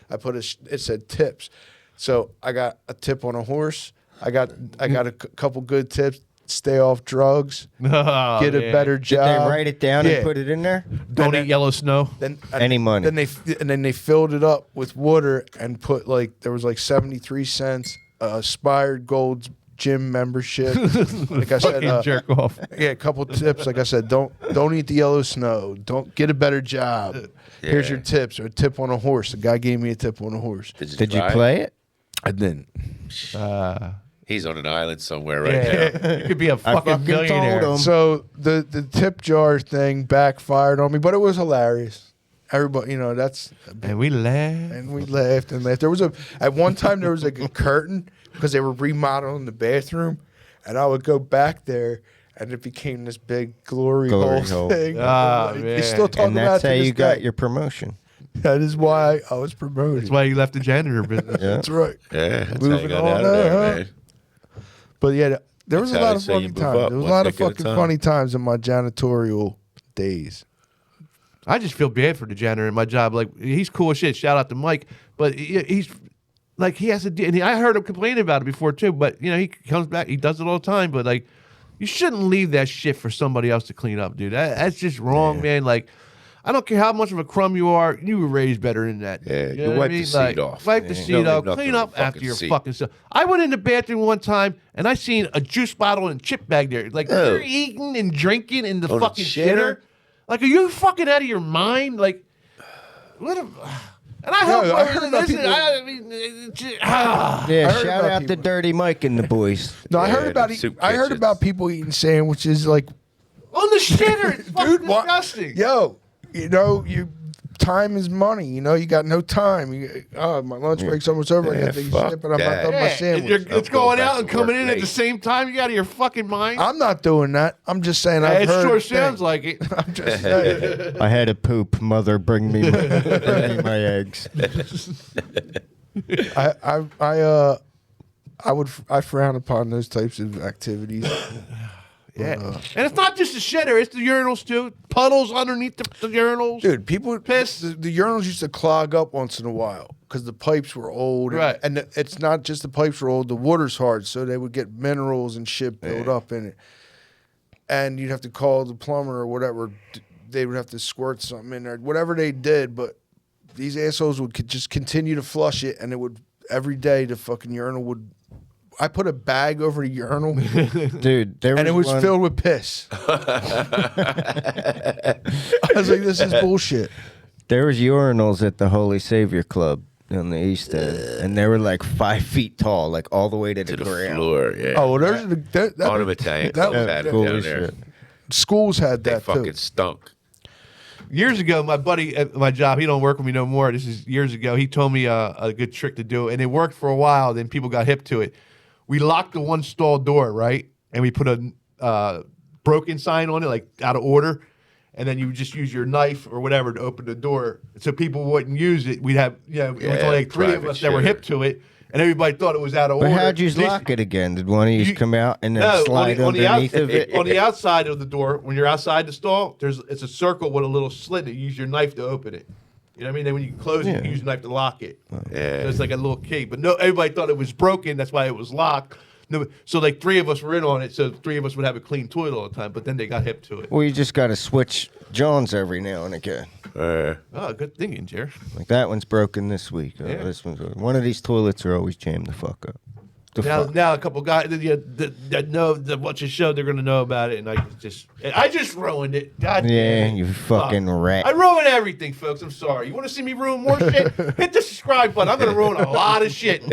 It said tips. So I got a tip on a horse. I got a couple good tips. Stay off drugs. Oh, Get a man. better Did job. they write it down Yeah. and put it in there? Don't eat yellow snow. Then Any money. Then they filled it up with water and put there was 73 cents, Aspired Gold's gym membership. Like I said, Fucking jerk off. yeah, a couple tips. Like I said, don't eat the yellow snow. Don't get a better job. Here's Yeah. your tips, or a tip on a horse. The guy gave me a tip on a horse. Did you try? play it? I didn't. He's on an island somewhere right Yeah. You could be a fucking fucking told millionaire. him. So the tip jar thing backfired on me, but it was hilarious. Everybody, that's. And we laughed. And we laughed and laughed. At one time there was a curtain because they were remodeling the bathroom, and I would go back there, and it became this big glory hole hole. thing. Ah, They man. still talk And about that's it how to this you got day. your promotion. That is why I was promoted. That's why you left the janitor business. Yeah. That's right. now. Yeah, that's how Moving you got on out of there, up. man. But yeah, there was That's a how lot they of say you funny move times. up, There was a one lot of dick at a fucking time. funny times in my janitorial days. I just feel bad for the janitor in my job. Like, he's cool as shit. Shout out to Mike. But he's like, he has to do, and I heard him complain about it before too. But, he comes back, he does it all the time. But, like, you shouldn't leave that shit for somebody else to clean up, dude. That's just wrong, man. Like, I don't care how much of a crumb you are, you were raised better than that. Yeah, You you know what I wipe the mean? seat Like, off. Wipe the Yeah. seat Don't off. leave nothing Clean on up the after fucking your seat. fucking self. I went in the bathroom one time and I seen a juice bottle and chip bag there. Like, Oh. you're eating and drinking in the On a fucking shitter? shitter. Like, are you fucking out of your mind? Like, what a... And I hope... I heard about listen, people- I mean, it's just- ah. Yeah, I heard shout about out to people- Dirty Mike and the boys. No, I Yeah, heard about the soup I heard kitchens. about people eating sandwiches like, On the shitter. It's fucking what? disgusting. Yo, time is money. You got no time. My lunch break's almost over. I Yeah, got to fuck snip, and I'm not that. done my Yeah, and sandwich. it's I'll go going back out to and coming work in at the late. same time. You out of your fucking mind? I'm not doing that. I'm just saying. I've it heard sure sounds things. like it. I'm just saying. I had a poop. Mother, bring me my eggs. I frown upon those types of activities. Yeah. And it's not just the shitter, it's the urinals too. Puddles underneath the urinals. Dude, people Piss. The urinals used to clog up once in a while because the pipes were old. Right. And it's not just the pipes were old, the water's hard, so they would get minerals and shit built up in it. And you'd have to call the plumber or whatever. They would have to squirt something in there, whatever they did. But these assholes would just continue to flush it, and it would every day the fucking urinal would. I put a bag over the urinal, Dude, there was and it was one- filled with piss. I was like, "This is bullshit." There was urinals at the Holy Savior Club on the East End, and they were like 5 feet tall, like all the way to the To the ground. floor, yeah. Oh, well, there's that Ornament tank. that- Had it Holy down there. shit. schools had They that fucking too. stunk. Years ago, my buddy at my job, he don't work with me no more. This is years ago. He told me a good trick to do, and it worked for a while. Then people got hip to it. We locked the one stall door, right? And we put a broken sign on it, like out of order. And then you would just use your knife or whatever to open the door, so people wouldn't use it. We'd have, it was Yeah, only like 3 of private us that were shitter. hip to it, and everybody thought it was out of But order. how'd you These- lock it again? Did one of you You- come out and then No, slide on the underneath of it? on the outside of the door, when you're outside the stall, it's a circle with a little slit that you use your knife to open it. You know what I mean? Then when you close it, you use your knife to lock it. Yeah. So it's like a little key. But no, everybody thought it was broken. That's why it was locked. No, so like 3 of us were in on it, so 3 of us would have a clean toilet all the time. But then they got hip to it. Well, you just got to switch Johns every now and again. Oh, good thinking, Jer. Like that one's broken this week. Oh, Yeah. this one's one of these toilets are always jammed the fuck up. The fuck. Now a couple guys that know that watch the show, they're gonna know about it, and I just ruined it. God Yeah, damn. you fucking rat. I ruin everything, folks. I'm sorry. You want to see me ruin more shit? Hit the subscribe button. I'm gonna ruin a lot of shit.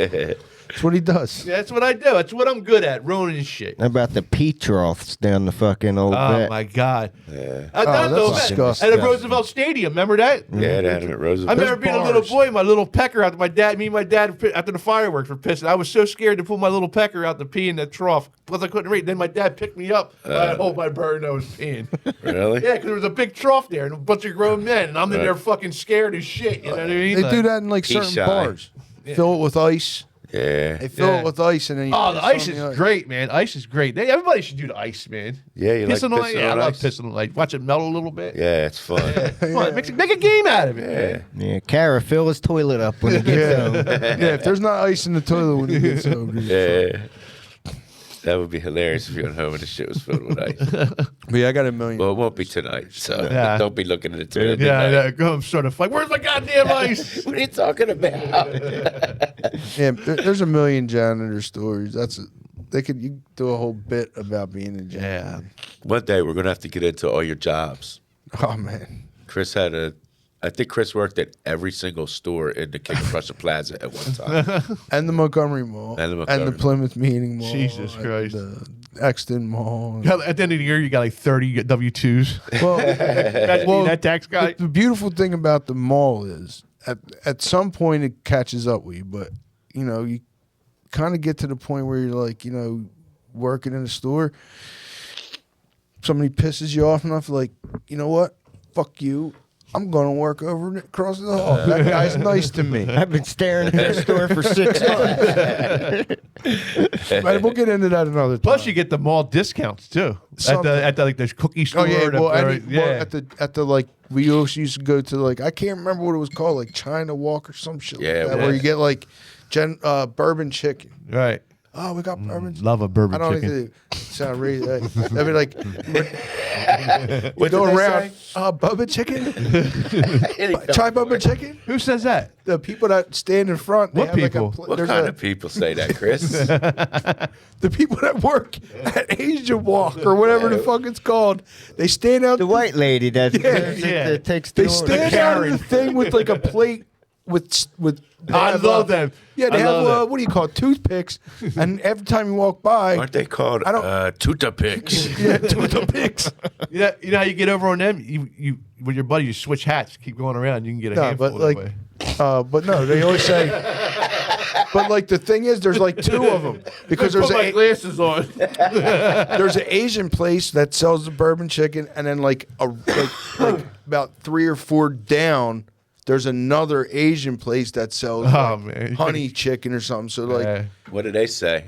That's what he does. Yeah, that's what I do. That's what I'm good at, ruining shit. How about the pee troughs down the fucking old Oh vet? my god. Yeah. that's disgusting. At the Roosevelt Stadium, remember that? Yeah, that at I Roosevelt. remember being a little boy, my little pecker out. Me and my dad after the fireworks were pissing. I was so scared to pull my little pecker out to pee in that trough because I couldn't read. Then my dad picked me up. I hold my bird nose peeing. Really? Yeah, because there was a big trough there and a bunch of grown men, and I'm in there fucking scared as shit. You know what I mean? They do that in like He's certain shy. bars. Fill it with ice. Yeah. They fill Yeah. it with ice and then you Oh, the piss ice on is the great, man. Ice is great. Everybody should do the ice, man. Yeah, you like Pissing pissing Yeah, on I love ice? pissing on ice. Watch it melt a little bit. Yeah, it's fun. Come on, make a game out of it. Yeah. Yeah, Kara, fill his toilet up when he gets home. Yeah, if there's not ice in the toilet when he gets home. Yeah. That would be hilarious if you went home and the shit was filled with ice. But yeah, I got a million. Well, it won't be tonight, so Yeah. don't be looking at the toilet. Yeah, go home sort of like, where's my goddamn ice? What are you talking about? Yeah, there's a million janitor stories. You do a whole bit about being a janitor. Yeah. One day we're gonna have to get into all your jobs. Oh man. I think Chris worked at every single store in the King of Prussia Plaza at one time. And the Montgomery Mall. And the Montgomery Mall. Plymouth Meeting Mall. Jesus and Christ. The Exton Mall. At the end of the year, you got like 30 W-2s. Well, Imagine being that tax guy. the beautiful thing about the mall is at some point it catches up with you, but you kind of get to the point where you're like, working in a store, somebody pisses you off enough, like, you know what? Fuck you. I'm going to work over across the hall. That guy's nice to me. I've been staring at that store for 6 months. Right, we'll get into that another time. Plus, you get the mall discounts too. At the like the cookie store. Oh yeah, the- well, yeah. at the like we also used to go to like I can't remember what it was called, like China Walk or some shit. Yeah, like that, where you get like bourbon chicken. right. Oh, we got bourbon. Love a bourbon I don't chicken. need to sound really. I mean, like What go did they around. say? Bourbon chicken. Try bourbon chicken. Who says that? The people that stand in front. They What have people? Like What there's kind of people say that, Chris? the people that work at Asia Walk or whatever the fuck it's called. They stand out. The white lady that, yeah. that takes the They order. stand out in the thing with like a plate with. They I have, love them. Yeah, they I love have them. what do you call it? Toothpicks, and every time you walk by, Aren't they called I don't- tuta picks? yeah, toothpicks. You know how you get over on them? You with your buddy, you switch hats, keep going around. You can get a No, handful but that like, way. but no, they always say. But like the thing is, there's like 2 of them because Put my glasses on. there's an Asian place that sells the bourbon chicken, and then like about 3 or 4 down, there's another Asian place that sells man. honey chicken or something. So like Yeah. What do they say?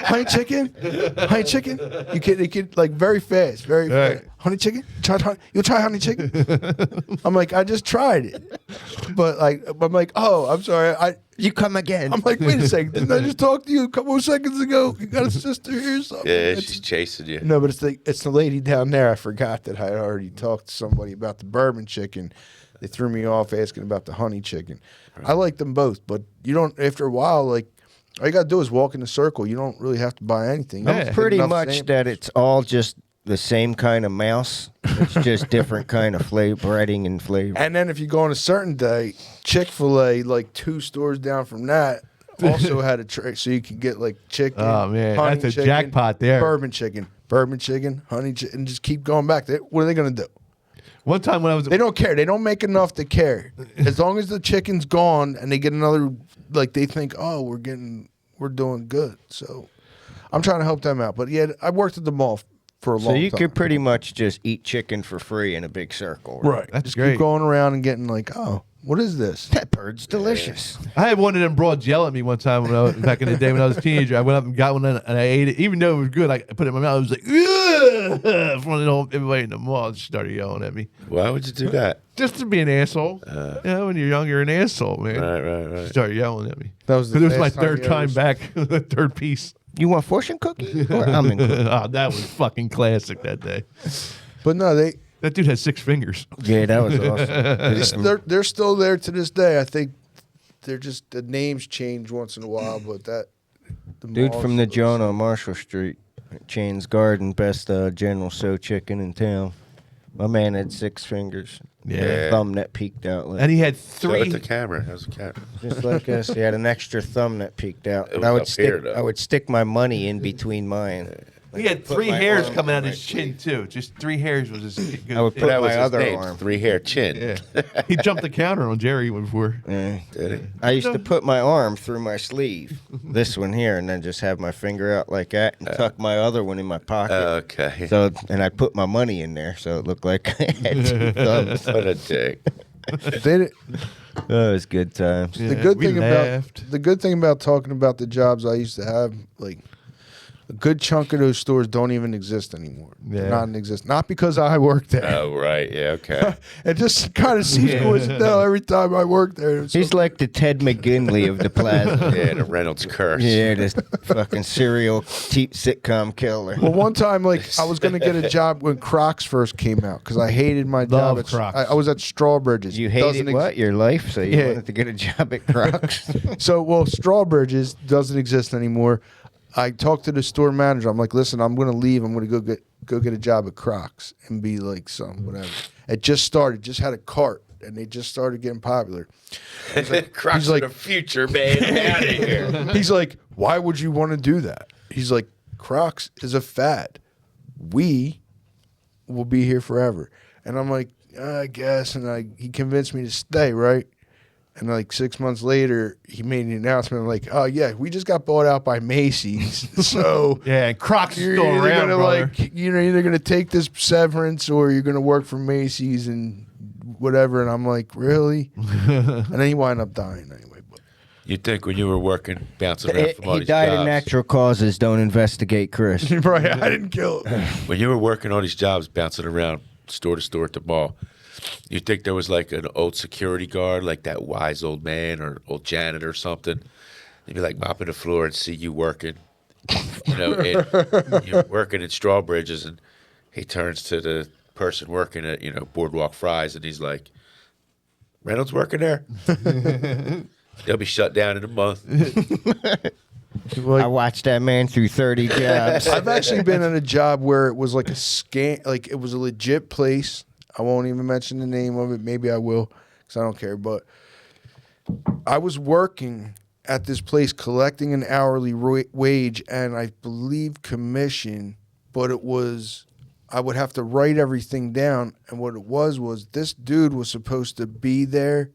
honey chicken, you can like very fast, very Right. fast. Honey chicken, you'll try honey chicken. I'm like, I just tried it, but like I'm like, oh, I'm sorry, You come again. I'm like, wait a second, didn't I just talk to you a couple of seconds ago? You got a sister here or something? Yeah, It's- she's chasing you. No, but it's the lady down there. I forgot that I had already talked to somebody about the bourbon chicken. They threw me off asking about the honey chicken. I like them both, but you don't. After a while, like all you gotta do is walk in a circle. You don't really have to buy anything. You Yeah. just Pretty pick enough much samples. that it's all just the same kind of mouse. It's just different kind of flavor, breading and flavor. And then if you go on a certain day, Chick-fil-A, like 2 stores down from that, also had a tray, so you could get like chicken. Oh, man, honey that's a chicken, jackpot there. Bourbon chicken, honey chicken, and just keep going back. What are they gonna do? One time when I was They don't care. They don't make enough to care. As long as the chicken's gone and they get another, like they think, oh, we're doing good. So I'm trying to help them out. But yeah, I worked at the mall for a So long time. you could pretty much just eat chicken for free in a big circle. right. That's Just great. keep going around and getting like, oh, What is this? That bird's delicious. I had one of them broads yell at me one time when I was, back in the day when I was a teenager. I went up and got one and I ate it. Even though it was good, I put it in my mouth. I was like, ugh! In front of everybody in the mall just started yelling at me. Why would you do that? Just to be an asshole. When you're young, you're an asshole, man. Right. Started yelling at me. That was the Because it was my last time third you ever time back, the third piece. You want fortune cookie or almond cookie? Oh, that was fucking classic that day. But no, That dude had 6 fingers. Yeah, that was awesome. they're still there to this day. I think they're just the names change once in a while, but the Dude malls from the are- John on Marshall Street, Chains Garden, best General So chicken in town. My man had 6 fingers. Yeah. Thumb that peeked out. Like, And he had Show it 3. the camera. How's the camera? just like us, he had an extra thumb that peeked out. It And was I would up stick. here, though. I would stick my money in between mine. He had Put 3 my hairs arm coming out on of his my chin, too. Just 3 hairs was his good. I would put That my was his other name. arm. 3-hair chin. Yeah. He jumped the counter on Jerry before. Yeah. Did he? I used to put my arm through my sleeve, this one here, and then just have my finger out like that, and tuck my other one in my pocket. Okay. So, and I'd put my money in there, so it looked like I had 2 thumbs. What a dick. They didn't- Oh, it was good times. the good we thing laughed. about talking about the jobs I used to have, like a good chunk of those stores don't even exist anymore. They're Yeah. not in exist. Not because I worked there. Oh, right. Yeah, okay. It just kind of seems coincidental every time I work there. He's like the Ted McGinley of the plaza. Yeah, the Reynolds curse. Yeah, this fucking serial sitcom killer. Well, one time, like, I was going to get a job when Crocs first came out because I hated my job. Love Crocs. I was at Strawbridge's. You Doesn't hated ex- what? Your life? So you Yeah. wanted to get a job at Crocs? So, well, Strawbridge's doesn't exist anymore. I talked to the store manager. I'm like, listen, I'm going to leave. I'm going to go get a job at Crocs and be like some whatever. It just started. Just had a cart, and they just started getting popular. Crocs he's like- of the future, man. Get out of here. He's like, why would you want to do that? He's like, Crocs is a fad. We will be here forever. And I'm like, I guess. And he convinced me to stay, right? And like 6 months later, he made an announcement like, oh, yeah, we just got bought out by Macy's. So Yeah, and Crocs is you're still either around, gonna brother. you're either gonna take this severance or you're gonna work for Macy's and whatever. And I'm like, really? And then he wound up dying anyway. But You'd think when you were working, bouncing around from all He these died jobs, of natural causes. Don't investigate, Chris. right, I didn't kill him. when you were working all these jobs, bouncing around store to store at the mall, you'd think there was like an old security guard, like that wise old man or old janitor or something. He'd be like mopping the floor and see you working, you're working in Strawbridge's, and he turns to the person working at, Boardwalk Fries, and he's like, Reynolds working there? They'll be shut down in a month. I watched that man through 30 jobs. I've actually been in a job where it was like a scam, like it was a legit place. I won't even mention the name of it. Maybe I will, because I don't care. But I was working at this place collecting an hourly wage and I believe commission, but it was, I would have to write everything down. And what it was this dude was supposed to be there.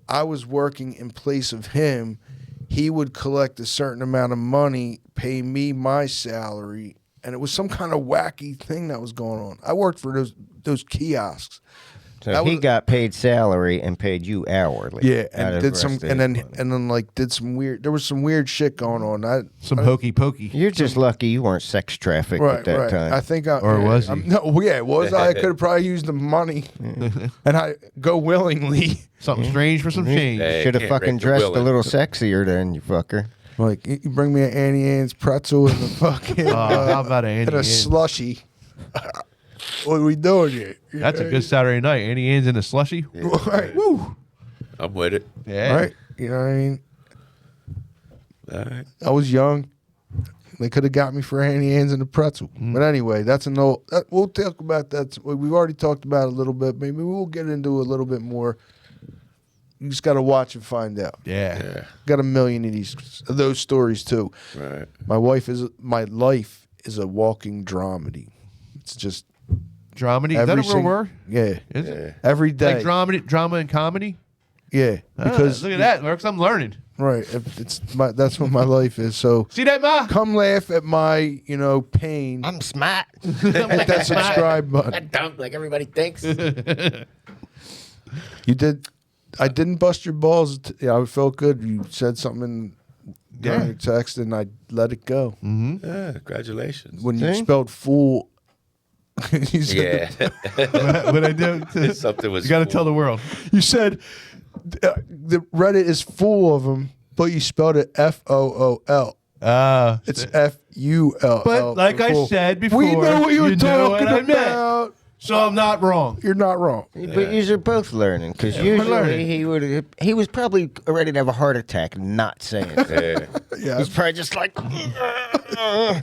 I was working in place of him. He would collect a certain amount of money, pay me my salary, and it was some kind of wacky thing that was going on. I worked for those kiosks. So That he was- got paid salary and paid you hourly. Yeah, out and of did the some, rest of and his then money. like did some weird. There was some weird shit going on. Some hokey pokey. You're just lucky you weren't sex trafficked at that time. I think Or was he? No, yeah, was I? I could have probably used the money, and I go willingly. Something strange for some change. Hey, Should have can't fucking break the dressed a willing. little sexier then, you fucker. Like, you bring me an Annie Ann's pretzel and a fucking How about and Annie a Ann's? slushy. What are we doing here? That's a good Saturday night. Annie Ann's in a slushy. Right. Woo. I'm with it. Yeah. Right. You know what I mean? All right. I was young. They could have got me for Annie Ann's and a pretzel. But anyway, that's an old. We'll talk about that. We've already talked about it a little bit. Maybe we'll get into it a little bit more. You just got to watch and find out. Yeah. Got a million of those stories too. Right. My life is a walking dramedy. It's just Dramedy. Is that a every real sing- word? Yeah. Is it? Every day. Like drama and comedy? Yeah. Because look at that, Marks. I'm learning. right, that's what my life is. So See that, Ma? come laugh at my, pain. I'm smart. Hit that subscribe button. Dumb like everybody thinks. You did I didn't bust your balls. I felt good. You said something during your text, and I let it go. Yeah, congratulations. When you spelled fool, you said What I do? Something was You got to cool. tell the world. you said the Reddit is full of them, but you spelled it FOOL. It's FULL. But like for I full. said before, we know what you were know talking what I meant. about. So I'm not wrong. You're not wrong. But you're both learning because usually learning. he was probably ready to have a heart attack and not saying it. Yeah. Yeah, He's probably just like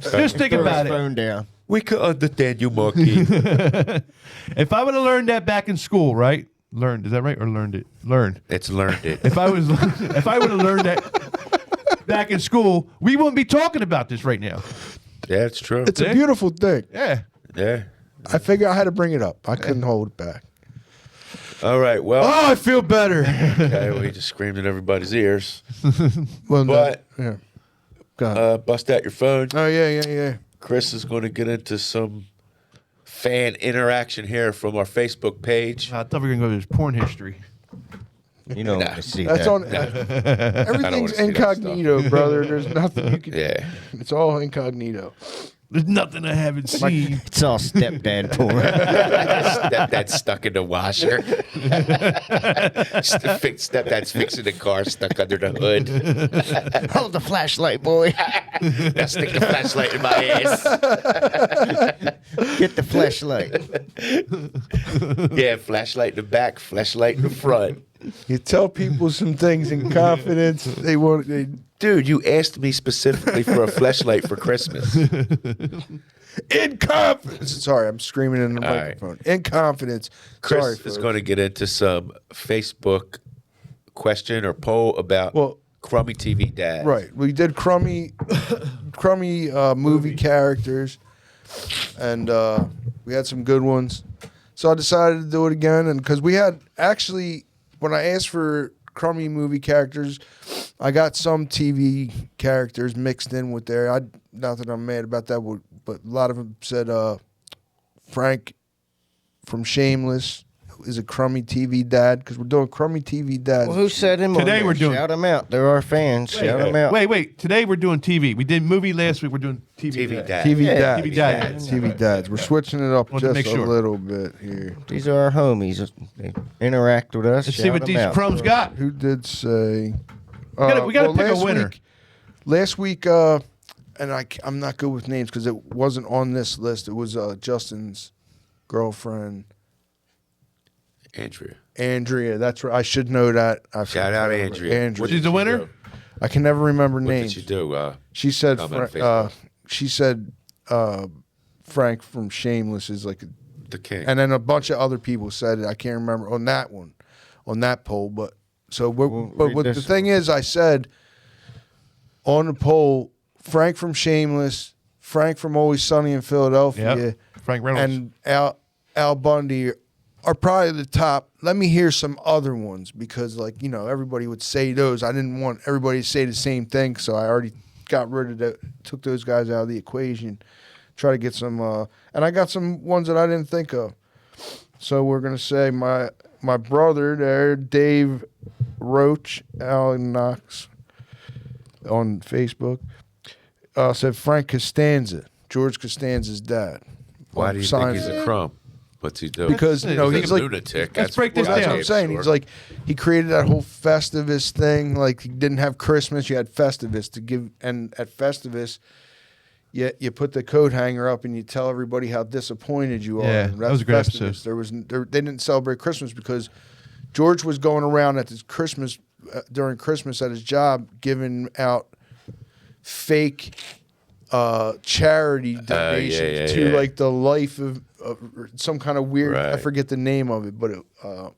Just think throw about his it. phone down. We could understand you, monkey. If I would have learned that back in school, right? Learned, is that right? Or learned it? Learned. It's learned it. If I would have learned that back in school, we wouldn't be talking about this right now. Yeah, it's true. it's a beautiful thing. Yeah. Yeah. I figure I had to bring it up. I couldn't hold it back. All right. Well, Oh, I feel better. okay, we just screamed in everybody's ears. Well, no, But- yeah. Go ahead. Bust out your phone. Oh yeah. Chris is going to get into some fan interaction here from our Facebook page. I thought we were going to go to his porn history. You don't want to see That's that. on. wanna Everything's see that incognito, brother. There's nothing you can. Yeah. It's all incognito. There's nothing I haven't seen. It's all stepdad porn. Stepdad's stuck in the washer. Stepdad's fixing the car stuck under the hood. Hold the flashlight, boy. Now stick the flashlight in my ass. Get the flashlight. Yeah, flashlight in the back, flashlight in the front. You tell people some things in confidence. They want. Dude, you asked me specifically for a flashlight for Christmas. In confidence. Sorry, I'm screaming in the All right. microphone. In confidence. Chris Sorry, is folks. going to get into some Facebook question or poll about crummy TV dads. Right. We did crummy movie characters, and we had some good ones. So I decided to do it again, and because we had actually, when I asked for crummy movie characters, I got some TV characters mixed in with there. Not that I'm mad about that, but a lot of them said Frank from Shameless is a crummy TV dad because we're doing crummy TV dads. Well, who said him on Today there? we're doing- Shout them out. They're our fans. Shout them out. Wait. Today we're doing TV. We did movie last week. We're doing TV. TV today. dad. TV Yeah, dads. TV dads. TV dads. We're switching it up Wanted to just make a sure. little bit here. These are our homies. They interact with us. Let's see Shout what 'em these out. crumbs got. Who did say? We gotta pick a last winner. Last week, and I'm not good with names because it wasn't on this list. It was Justin's girlfriend, Andrea. That's right. I should know that. Shout out Andrea. Andrea. What She's did the you winner? do? I can never remember What names. did you do? She said. Comment on Facebook. She said. Frank from Shameless is like, The king. and then a bunch of other people said it. I can't remember on that one, on that poll. But so, but read what the this thing is, I said on the poll, Frank from Shameless, Frank from Always Sunny in Philadelphia, Yep. Frank Reynolds. and Al Bundy are probably the top. Let me hear some other ones because, like, everybody would say those. I didn't want everybody to say the same thing, so I already got rid of that. Took those guys out of the equation. Try to get some, and I got some ones that I didn't think of. So we're gonna say my brother there, Dave Roach, Alan Knox, on Facebook, said Frank Costanza, George Costanza's dad. Why do you think he's a crumb? What's he do? Because he's he's a like, lunatic. let's break this that's down. what I'm saying. He's like, he created that whole Festivus thing. Like, he didn't have Christmas, you had Festivus to give, and at Festivus, you put the coat hanger up and you tell everybody how disappointed you are. Yeah, And that was a great Festivus. episode. They didn't celebrate Christmas because George was going around at this Christmas during Christmas at his job giving out fake charity donations to like the life of some kind of weird. I Right. forget the name of it, but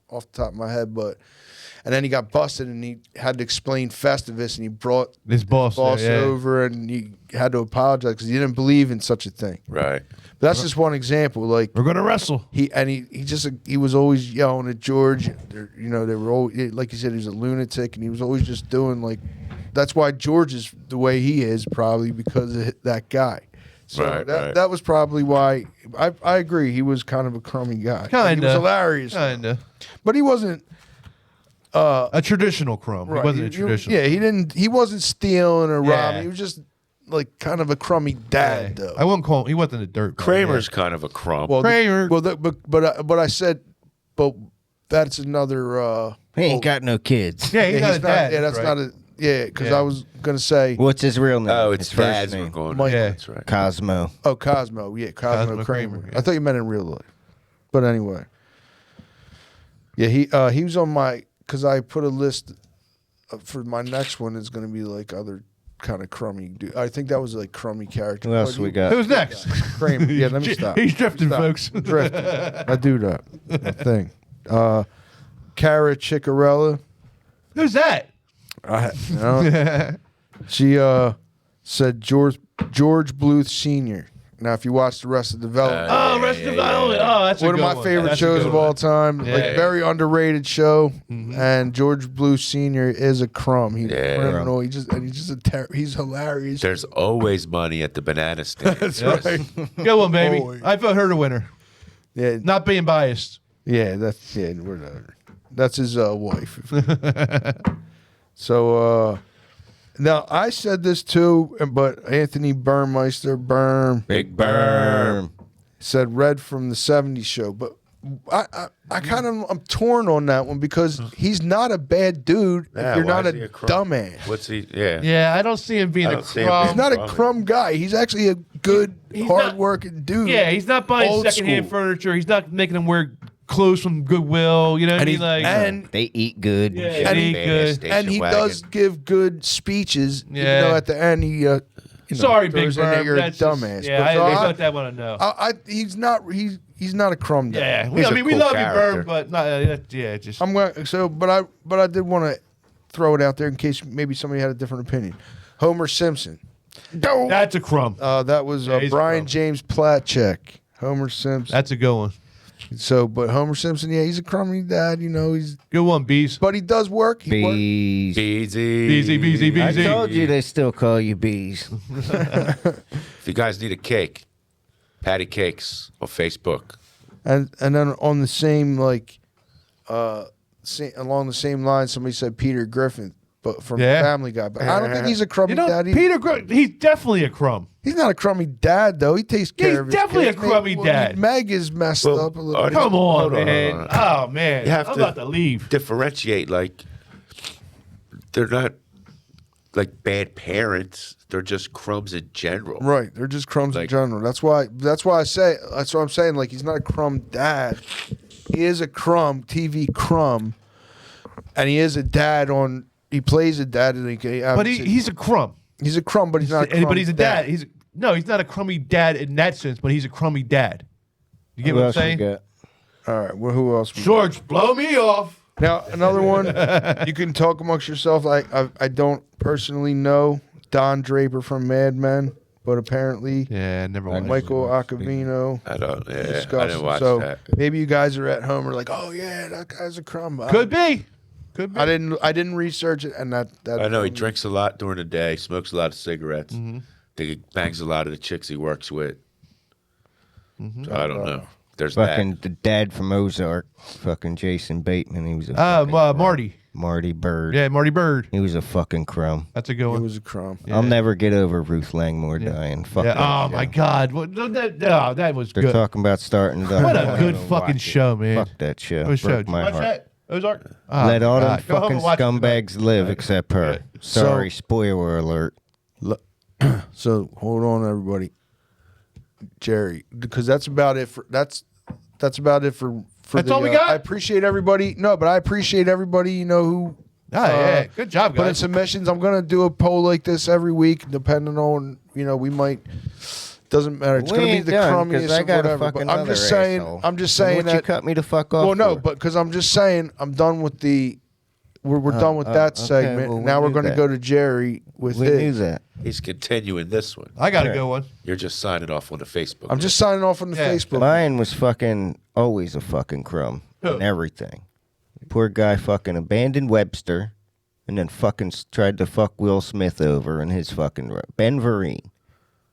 off the top of my head, And then he got busted, and he had to explain Festivus, and he brought His boss there, yeah. over, and he had to apologize because he didn't believe in such a thing. Right. But that's just one example. Like, We're gonna wrestle. he was always yelling at George. They were always, like you said, he was a lunatic, and he was always just doing like. That's why George is the way he is, probably because of that guy. So Right, right. that was probably why. I agree. He was kind of a crummy guy. Like, he Kinda. was hilarious, Kinda. but he wasn't. A traditional crumb. He wasn't a traditional. Yeah, he wasn't stealing or Yeah. robbing. He was just like kind of a crummy dad, though. I wouldn't call him. He wasn't a dirt bag. Kramer's kind of a crumb. Well, Kramer. but I said, but that's another. He ain't got no kids. Yeah, he's not a dad. Yeah, that's right. not a. Yeah, because Yeah. I was gonna say. What's his real name? oh, it's his first dads we're name. going. Mike. Yeah. That's right. Cosmo. Oh, Cosmo. Yeah, Cosmo, Cosmo Kramer. Kramer, yeah. I thought you meant in real life. But anyway. Yeah, he was on my, because I put a list for my next one is going to be like other kind of crummy dude. I think that was like crummy character. Who else But we he- got? Who's next? Kramer. Yeah, let me stop. He's drifting, Stop. folks. Drifting. I do that. A thing. Cara Ciccarella. Who's that? You know, she said George Bluth Sr. Now, if you watch the rest of Development, Oh, rest of Oh, that's a one of good my one. favorite That's a shows good of all one. time. Yeah, Like yeah. very underrated show. And George Bluth Sr. is a crumb. He's Yeah. criminal. He's just he's hilarious. There's always money at the banana stand. That's Yes. right. Good one, baby. Boy. I vote her the winner. Yeah, Not being biased. whatever. That's his wife. So now I said this too, but Anthony Burmeister Big Berm. said Red from the '70s show, but I kind of I'm torn on that one because he's not a bad dude Yeah, if you're why not is a he crumb? dumbass. What's he? Yeah. Yeah, I don't see him being I a don't see him crumb. He's not a Crumb. crumb guy. He's actually a good, He's not- hard-working dude. Yeah, he's not buying Old secondhand school. furniture. He's not making them wear clothes from Goodwill. You know what I And mean? he- Like, and They eat good. Yeah, and he he- good. Station and he wagon. does give good speeches. Yeah. Even though at the end he, you know, sorry, Big throws in that Bird. you're a That's just- dumbass. Yeah, But I so thought that one. No. he's not a crumb dad. Yeah, He's I a mean, we cool love character. you, Bird, but not. Yeah, just. I'm going so, but I did want to throw it out there in case maybe somebody had a different opinion. Homer Simpson. That's a crumb. That was Yeah, he's a Brian crumb. James Platchek. Homer Simpson. That's a good one. So, but Homer Simpson, yeah, he's a crummy dad. You know, Good one, Bees. but he does work. He works. Bees. Easy. Beezy. I told you they still call you bees. If you guys need a cake, Patty Cakes on Facebook. And then on the same along the same line, somebody said Peter Griffin, but from Yeah. Family Guy. But I don't think he's a crummy You know, dad. he's definitely a crumb. He's not a crummy dad though. He takes care He's of his definitely kids. a crummy dad. Meg is messed Well, up a little. Artie- bit. Come on, Hold on, man. hold on. Oh man, You have I'm to about to leave. differentiate. Like, they're not like bad parents. They're just crumbs in general. Right, they're just crumbs in Like- general. That's why I say that's what I'm saying. Like he's not a crumb dad. He is a crumb, TV crumb, and he is a dad on. He plays a dad, and But he's a crumb. he's a crumb, but he's not. A crumb But he's a dad. He's not a crummy dad in that sense, but he's a crummy dad. You get Who what I'm else we saying? got? All right. Well, who else? we got? George, blow me off. Now another one. You can talk amongst yourself. I don't personally know Don Draper from Mad Men, but apparently Yeah, never mind. Michael Acavino. I don't. Yeah, I discussed didn't it. watch So that. maybe you guys are at home are like, oh yeah, that guy's a crumb. Could be. I didn't research it, and that I know he drinks a lot during the day, smokes a lot of cigarettes. Mm-hmm. He bangs a lot of the chicks he works with. Mm-hmm. So I don't know. There's Fucking the dad from Ozark. Fucking Jason Bateman. He was a fucking Marty. Marty Bird. Yeah, Marty Bird. He was a fucking crumb. That's a good It one. was a crumb. I'll never get over Ruth Langmore dying. Fuck Yeah. that Oh show. my God. That was They're good. talking about starting to. What a good fucking show, man. Fuck that show. What show? Broke Did you my watch heart. that? Ozark. Oh, Let all them God. Go home fucking and watch it tonight. scumbags live except her. Sorry, spoiler alert. So hold on, everybody. Jerry, because that's about it for that's about it for That's the, all we got? I appreciate everybody. No, but I appreciate everybody. You know who. Oh, yeah. Good job, Put in guys. submissions. I'm gonna do a poll like this every week, depending on we might. Doesn't matter. It's We gonna be ain't the done, 'cause crummiest I of got a whatever. fucking But I'm other just saying. asshole. I'm just And saying what that. you cut me the fuck off. Well, no, for? but because I'm just saying I'm done with the. We're done with that okay, segment. well, we now we're knew going to that. go to Jerry with we his. knew that. He's continuing this one. I got a good one. You're just signing off on the Facebook. I'm just signing off on the Yeah. Facebook. Mine was fucking always a fucking crumb Who? and everything. Poor guy fucking abandoned Webster and then fucking tried to fuck Will Smith over in his fucking Ben Vereen.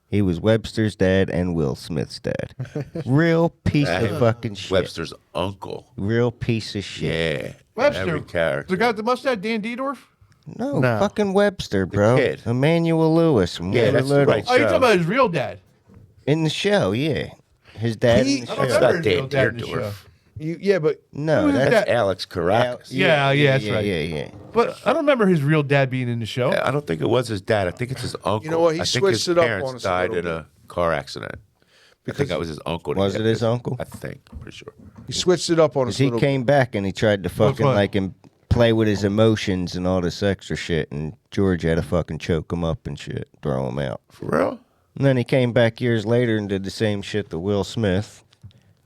He was Webster's dad and Will Smith's dad. Real piece of fucking shit. Webster's uncle. Real piece of shit. Yeah. Webster. Every character. The guy with the mustache, Dan Diedorf? No, No. fucking Webster, bro. kid. Emmanuel Lewis. When we Yeah, were that's the little. right Oh, you're talking show. about his real dad. In the show, yeah. His dad in the I don't show. It's remember not his real Dan dad in the show. Deerdorf. Yeah, but No, Who's that's that? Alex Caracas. Yeah, that's right. Yeah. But I don't remember his real dad being in the show. I don't think it was his dad. I think it's his uncle. know what? He I think switched his it up parents on us a died little in a car accident. I think that was his uncle. Was it his uncle? I think. Pretty sure. he switched it up on us. Because he a little came back and he tried to fucking one? like him play with his emotions and all this extra shit, and George had to fucking choke him up and shit, throw him out. For real? And then he came back years later and did the same shit to Will Smith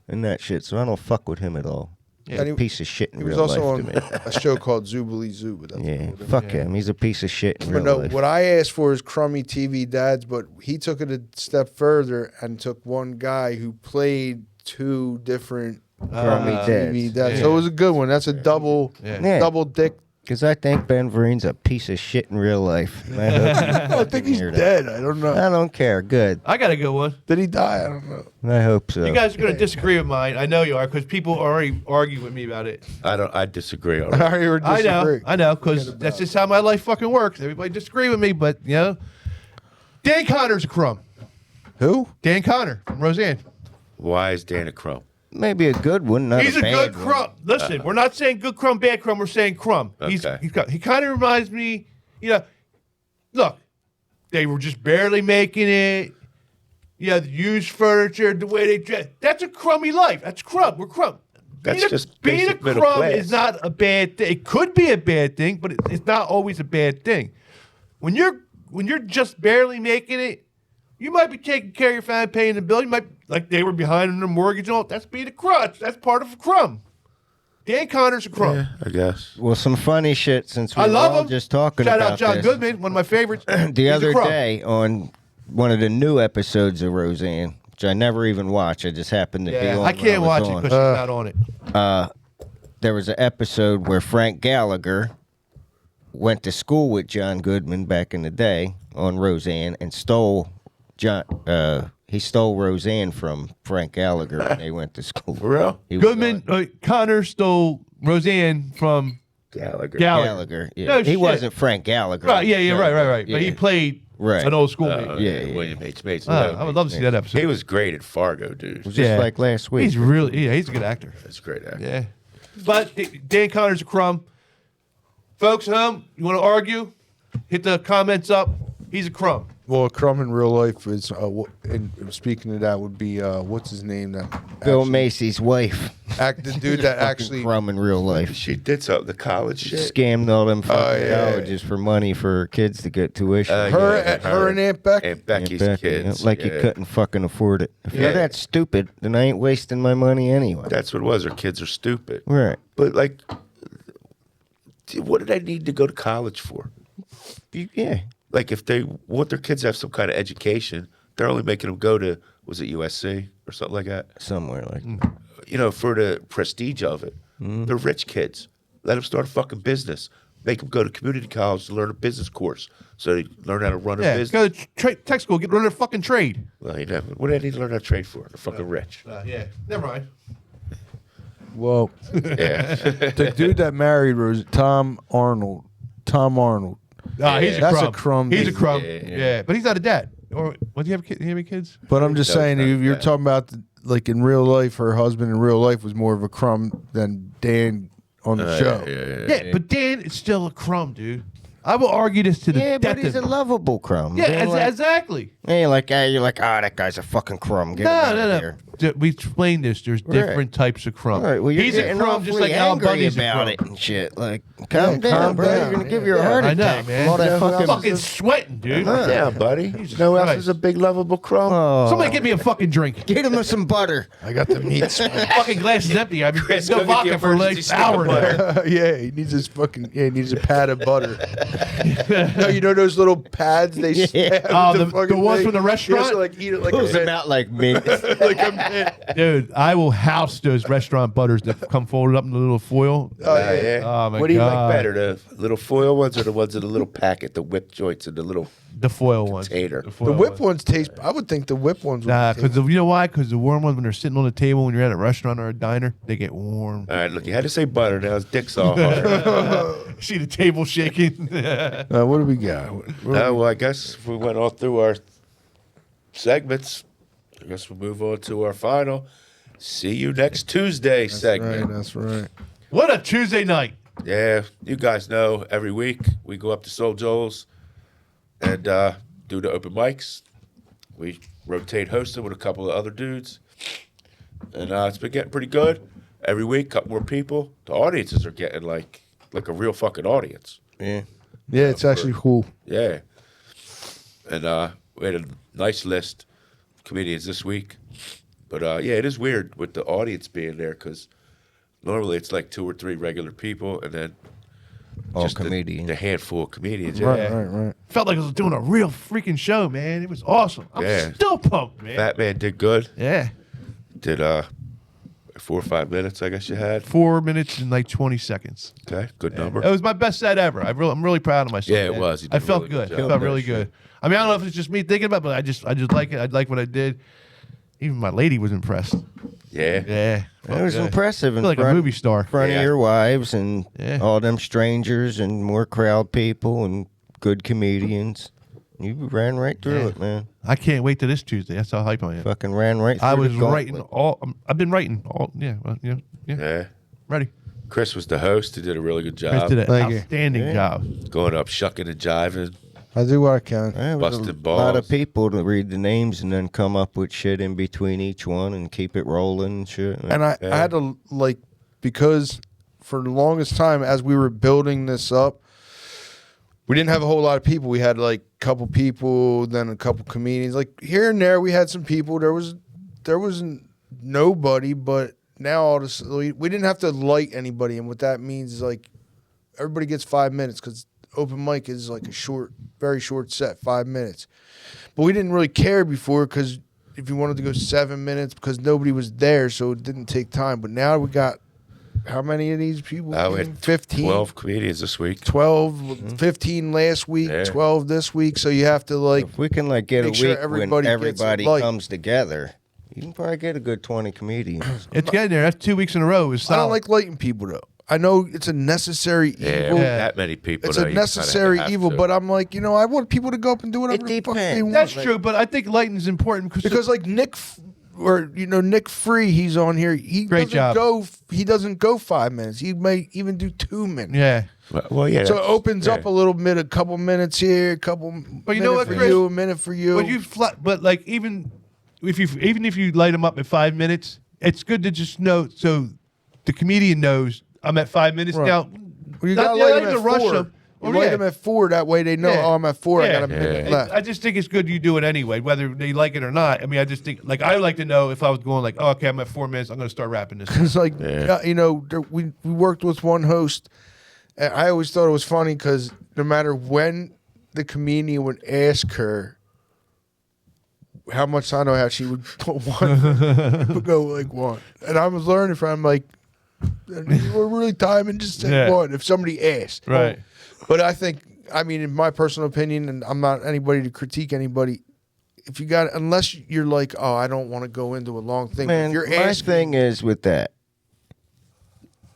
and that shit. So I don't fuck with him at all. And He's he- a piece of shit in He was real also life on to me. a show called Zoobly Zoo, but that's Yeah, cool. fuck him. He's a piece of shit in But real no, life. what I asked for is crummy TV dads, but he took it a step further and took one guy who played two different Crummy TV dads. dads. So it was a good one. That's a double, Yeah. double dick. Because I think Ben Vereen's a piece of shit in real life. And I hope you I think fucking he's hear that. dead. I don't know. I don't care. Good. I got a good one. Did he die? I don't know. I hope so. You guys are going to disagree with mine. I know you are because people already argue with me about it. I disagree already. I already disagree. I know, because that's just how my life fucking works. Everybody disagree with me, but, you know. Dan Connor's a crumb. Who? Dan Connor from Roseanne. Why is Dan a crumb? Maybe a good one, not He's a a bad good one. crumb. Listen, we're not saying good crumb, bad crumb. We're saying crumb. Okay. He kind of reminds me, you know, look, they were just barely making it. You know, the used furniture, the way they dress. That's a crummy life. That's crumb. We're crumb. That's just being a basic middle crumb class. is not a bad thing. It could be a bad thing, but it's not always a bad thing. When you're just barely making it, you might be taking care of your family, paying the bill. You might, like they were behind on their mortgage and all. That's being a crutch. That's part of a crumb. Dan Connor's a crumb. Yeah, I guess. Well, some funny shit since we I were love all him. just talking Shout about out John this. Goodman, one of my favorites. The He's a other crumb. day on one of the new episodes of Roseanne, which I never even watch. I just happened to be Yeah, on. I when can't was watch it on. because she's not on it. There was an episode where Frank Gallagher went to school with John Goodman back in the day on Roseanne and stole he stole Roseanne from Frank Gallagher when they went to school. For real? He was Goodman, on Connor stole Roseanne from Gallagher. Gallagher. Yeah. No he shit. wasn't Frank Gallagher. Right, yeah, right. Yeah. But he played Right. an old schoolmate. Yeah. William H. Mason. I would love to see that episode. He was great at Fargo, dude. It was just like last week. He's really, he's a good actor. That's a great actor. Yeah. But Dan Connor's a crumb. Folks at home, you want to argue? Hit the comments up. He's a crumb. Well, crumb in real life is, and speaking of that, would be what's his name? That Bill actually- Macy's wife. the dude that actually. Crumb in real life. She did something, the college shit. Scammed all them fucking yeah. colleges for money for kids to get tuition. Her and Aunt Becky. Aunt Becky's Becky, kids. like you yeah. couldn't fucking afford it. If Yeah. you're that stupid, then I ain't wasting my money anyway. That's what it was. Her kids are stupid. Right. But, like, what did I need to go to college for? Yeah. Like, if they want their kids to have some kind of education, they're only making them go to, was it USC or something like that? Somewhere like You know, for the prestige of it. They're rich kids. Let them start a fucking business. Make them go to community college to learn a business course so they learn how to run a Yeah, business. go to tech school, learn a fucking trade. Well, you know, what do I need to learn how to trade for? They're fucking rich. Yeah, never mind. Well, Yeah. the dude that married Tom Arnold. He's a That's a crumb. crumb, He's a dude. crumb. Yeah. Yeah, but he's not a dad. Or what do you have? Do you have any kids? But I'm just No, saying, it's not if you're that. talking about like in real life, her husband in real life was more of a crumb than Dan on the show. Yeah, but Dan is still a crumb, dude. I will argue this to the Yeah, death but he's of a me. lovable crumb. Yeah, They ain't like, exactly. they ain't like, you're like, that guy's a fucking crumb. Get him out of here. We explained this. There's different types of crumb. All right, well, you're he's a getting crumb just awfully like Al angry Bundy's a about crumb. it and shit. Like, calm down, calm bro. down. You're gonna give your heart I know, attack. man. All that You know who fucking. else Fucking sweating, dude. Yeah, buddy. Jesus You know who else Christ. is a big lovable crumb? Oh, Somebody get me a fucking drink. get him some butter. I got the meat. Fucking glass is empty. I've been Chris, no go get the vodka for like emergency an hour stick of now. Yeah, he needs his fucking. Yeah, he needs a pat of butter. No, you know those little pads they stab Oh, with the fucking ones thing? from the restaurant? You have to, like eat it like Pulls a them mint. out like mint. Like a mint. Dude, I will house those restaurant butters that come folded up in the little foil. Oh, Yeah, yeah. yeah. Oh, my What do you God. like better, the little foil ones or the ones in the little packet, the whipped joints and the little The foil ones. Tater. The foil whip ones taste. I would think the whip ones. Would Nah, taste. because you know why? Because the warm ones, when they're sitting on the table when you're at a restaurant or a diner, they get warm. All right, look, you had to say butter. Now his dick's all hard. See the table shaking. What do we got? Well, I guess if we went all through our segments, I guess we'll move on to our final See You Next Tuesday segment. Right, that's right. What a Tuesday night. Yeah, you guys know every week we go up to Soul Joel's and do the open mics. We rotate hosting with a couple of other dudes. And it's been getting pretty good. Every week, couple more people. The audiences are getting like a real fucking audience. Yeah. Yeah, it's actually cool. Yeah. And we had a nice list of comedians this week. But yeah, it is weird with the audience being there because normally it's like 2 or 3 regular people and then All just comedians. the handful of comedians. Right, Yeah. right. Felt like I was doing a real freaking show, man. It was awesome. I'm Yeah. still pumped, man. Fat Man did good. Yeah. Did 4 or 5 minutes, I guess you had. 4 minutes and like 20 seconds. Okay, good number. It was my best set ever. I'm really proud of myself. Yeah, it man. was. You did I a felt really good good. job. I felt really good. I mean, I don't know if it's just me thinking about it, but I just like it. I like what I did. Even my lady was impressed. Yeah. Yeah. It was good. impressive. I In feel like front, a movie star. front Yeah. of your wives and Yeah. all them strangers and more crowd people and good comedians. You ran right through Yeah. it, man. I can't wait to this Tuesday. That's how hype I am. Fucking ran right through I was the gauntlet. writing all. I've been writing all. Yeah. Well, yeah. Yeah. Ready. Chris was the host. He did a really good Chris job. did an Thank you. outstanding Yeah. job. Going up, shucking and jiving. I do what I can. Yeah, it was Busted a balls. lot of people to read the names and then come up with shit in between each one and keep it rolling and shit. And I had to like, because for the longest time as we were building this up, we didn't have a whole lot of people. We had like a couple people, then a couple comedians. Like here and there, we had some people. There wasn't nobody, but now all this we didn't have to light anybody. And what that means is like everybody gets 5 minutes because open mic is like a short, very short set, 5 minutes. But we didn't really care before because if you wanted to go 7 minutes because nobody was there, so it didn't take time. But now we got how many of these people? We had 15, 12 comedians this week. 12, 15 last week, Yeah. 12 this week. So you have to like, If we can like get a make week sure when everybody gets everybody light. comes together, you can probably get a good 20 comedians. It's getting there. That's 2 weeks in a row. It's I don't solid. like lighting people though. I know it's a necessary Yeah, evil. with that many people. It's now, a you kinda necessary have evil, to. but I'm like, I want people to go up and do whatever It the fuck they depends. want. That's Like, true, but I think lighting is important because like Nick Free, he's on here. He Great doesn't job. go. He doesn't go 5 minutes. He may even do 2 minutes. yeah. Well, yeah. So it that's- opens up yeah. a little bit, a couple minutes here, a couple. But you know minute what, for Chris? you, a minute for you. But like even if you light them up at 5 minutes, it's good to just know so the comedian knows I'm at 5 minutes Right. now. Well, you Not- gotta yeah, light not them to at rush 4. them. You Oh, light yeah. them at 4. That way they know. Yeah. Oh, I'm at 4. I Yeah. got a minute Yeah. left. I just think it's good you do it anyway, whether they like it or not. I mean, I just think like I like to know if I was going like, oh, okay, I'm at 4 minutes, I'm going to start rapping this. It's like, Yeah. we worked with one host, and I always thought it was funny because no matter when the comedian would ask her how much time I had, she would put one, would go like one. And I was learning from like, we're really timing, just say Yeah. one if somebody asked. Right. But I think, in my personal opinion, and I'm not anybody to critique anybody, if you got, unless you're like, oh, I don't want to go into a long thing. Man, if you're my asking, thing is with that,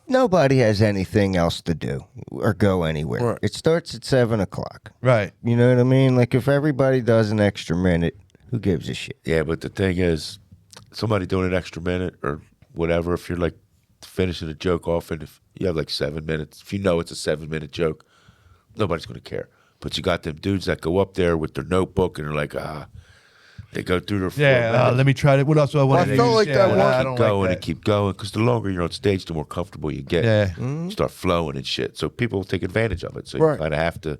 nobody has anything else to do or go anywhere. Right. It starts at 7 o'clock. Right. You know what I mean? Like if everybody does an extra minute, who gives a shit? Yeah, but the thing is, somebody doing an extra minute or whatever, if you're like finishing a joke off and if you have like 7 minutes, if you know it's a 7-minute joke, nobody's going to care. But you got them dudes that go up there with their notebook and they're like, they go through their 4 Yeah. minutes. Let me try it. What else do I want I to felt use? like that Yeah, one- I keep don't going like and keep going because the longer you're on stage, the more comfortable you get. Yeah. You start flowing and shit. So people take advantage of it. So Right. you kind of have to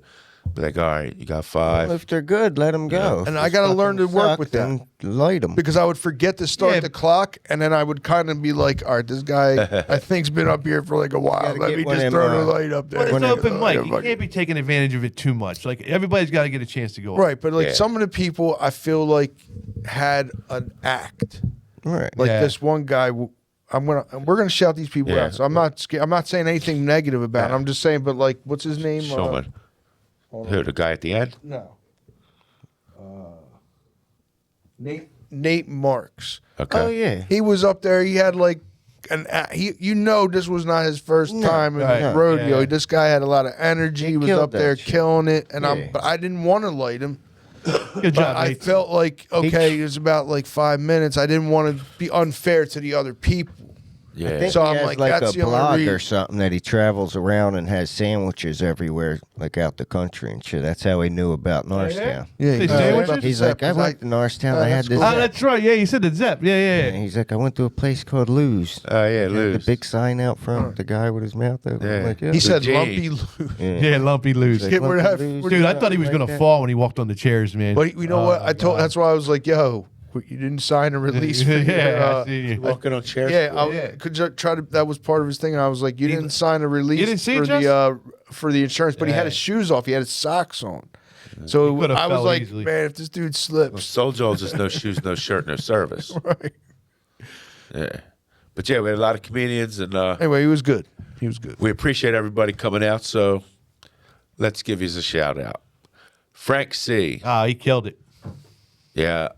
Be like, all right, you got Well, 5. if they're good, let them go. And If I it's gotta learn to fucking work suck, with that. then light them. because I would forget to start Yeah. the clock, and then I would kind of be like, all right, this guy I think's been up here for like a while. gotta Let get me one just of throw them, the light up there. But it's open mic. Yeah, You fuck can't it. be taking advantage of it too much. Like everybody's got to get a chance to go. Right, but like Yeah. some of the people I feel like had an act. Right. Like Yeah. this one guy, we're gonna shout these people Yeah. out. So I'm not scared. I'm not saying anything negative about it. Yeah. I'm just saying, but like, what's his name? Showman. Who, the guy at the end? No. Nate Marks. Okay. Oh yeah. He was up there. He had like this was not his first time in Right. the rodeo. Yeah. This guy had a lot of energy. He was killed up there that shit. killing it, and Yeah. but I didn't want to light him. Good job, But I Nate. felt like it was about like 5 minutes. I didn't want to be unfair to the other people. Yeah. I think So he I'm has like, like that's a the only blog or reason. something that he travels around and has sandwiches everywhere, like out the country and shit. That's how he knew about Norristown. Yeah, They sandwiches? He's like, I went to Norristown. I had this. Oh, that's right. Yeah, you said the Zep. Yeah, yeah. And he's like, I went to a place called Lou's. Oh, yeah, And Lou's. the big sign out front, the guy with his mouth open. Yeah. I'm like, yeah. He said G. lumpy Lou. Yeah, lumpy lose. Like, Get rid of Lumpy that- Lou's, Dude, I thought he was like going to that. fall when he walked on the chairs, man. But you know Oh, what? my I told. God. That's why I was like, "Yo, you didn't sign a release for your, Yeah, I seen you. Walking on chairs? Yeah, could you try to. That was part of his thing. And I was like, "You didn't sign a release You didn't see it, for the insurance." But he had Yeah. his shoes off. He had his socks on. So He could've I was fell like, easily. "Man, if this dude slips, Soul Joel's is no shoes, no shirt, no service. right?" Yeah. But yeah, we had a lot of comedians, and Anyway, he was good. He was good. we appreciate everybody coming out, so let's give you a shout out. Frank C. Ah, he killed it. Yeah,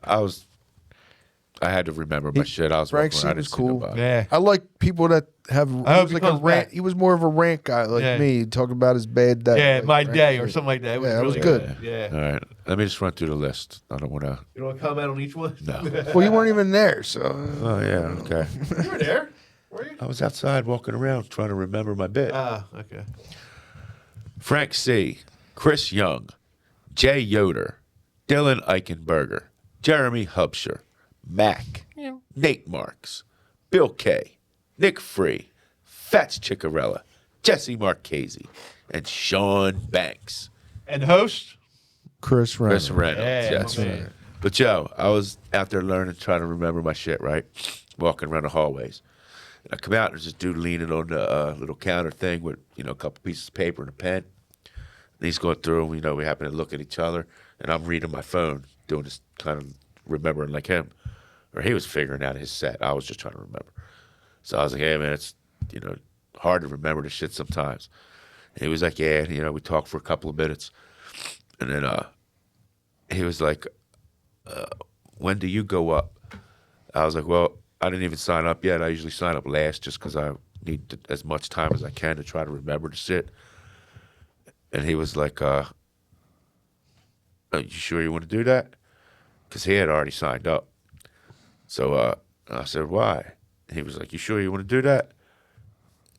I had to remember my shit. I was Frank walking C around, I was didn't see cool. nobody. Yeah. I like people that have. I He hope was he like a comes rant. back. He was more of a rant guy like Yeah. me, talking about his bad day. Yeah, Like my Frank day C. or something like that. It Yeah, it was really good. Yeah. All right, let me just run through the list. I don't want to. You want to comment on each one? No. Well, you weren't even there, so Oh yeah, okay. You were there. Were you? I was outside walking around trying to remember my bit. Ah, okay. Frank C., Chris Young, Jay Yoder, Dylan Eichenberger, Jeremy Hubsher, Mac, Nate Marks, Bill K., Nick Free, Fats Ciccarella, Jesse Marchese, and Sean Banks. And host? Chris Reynolds. Chris Reynolds, Yeah, yes. my man. But Joe, I was out there learning, trying to remember my shit, right? Walking around the hallways. And I come out, and there's this dude leaning on the little counter thing with, a couple pieces of paper and a pen. And he's going through, and, we happen to look at each other, and I'm reading my phone, doing this kind of remembering like him. Or he was figuring out his set. I was just trying to remember. So I was like, hey, man, it's, hard to remember this shit sometimes. And he was like, yeah, we talked for a couple of minutes. And then he was like, when do you go up? I was like, well, I didn't even sign up yet. I usually sign up last just because I need as much time as I can to try to remember the shit. And he was like, you sure you want to do that? Because he had already signed up. So I said, why? And he was like, you sure you want to do that?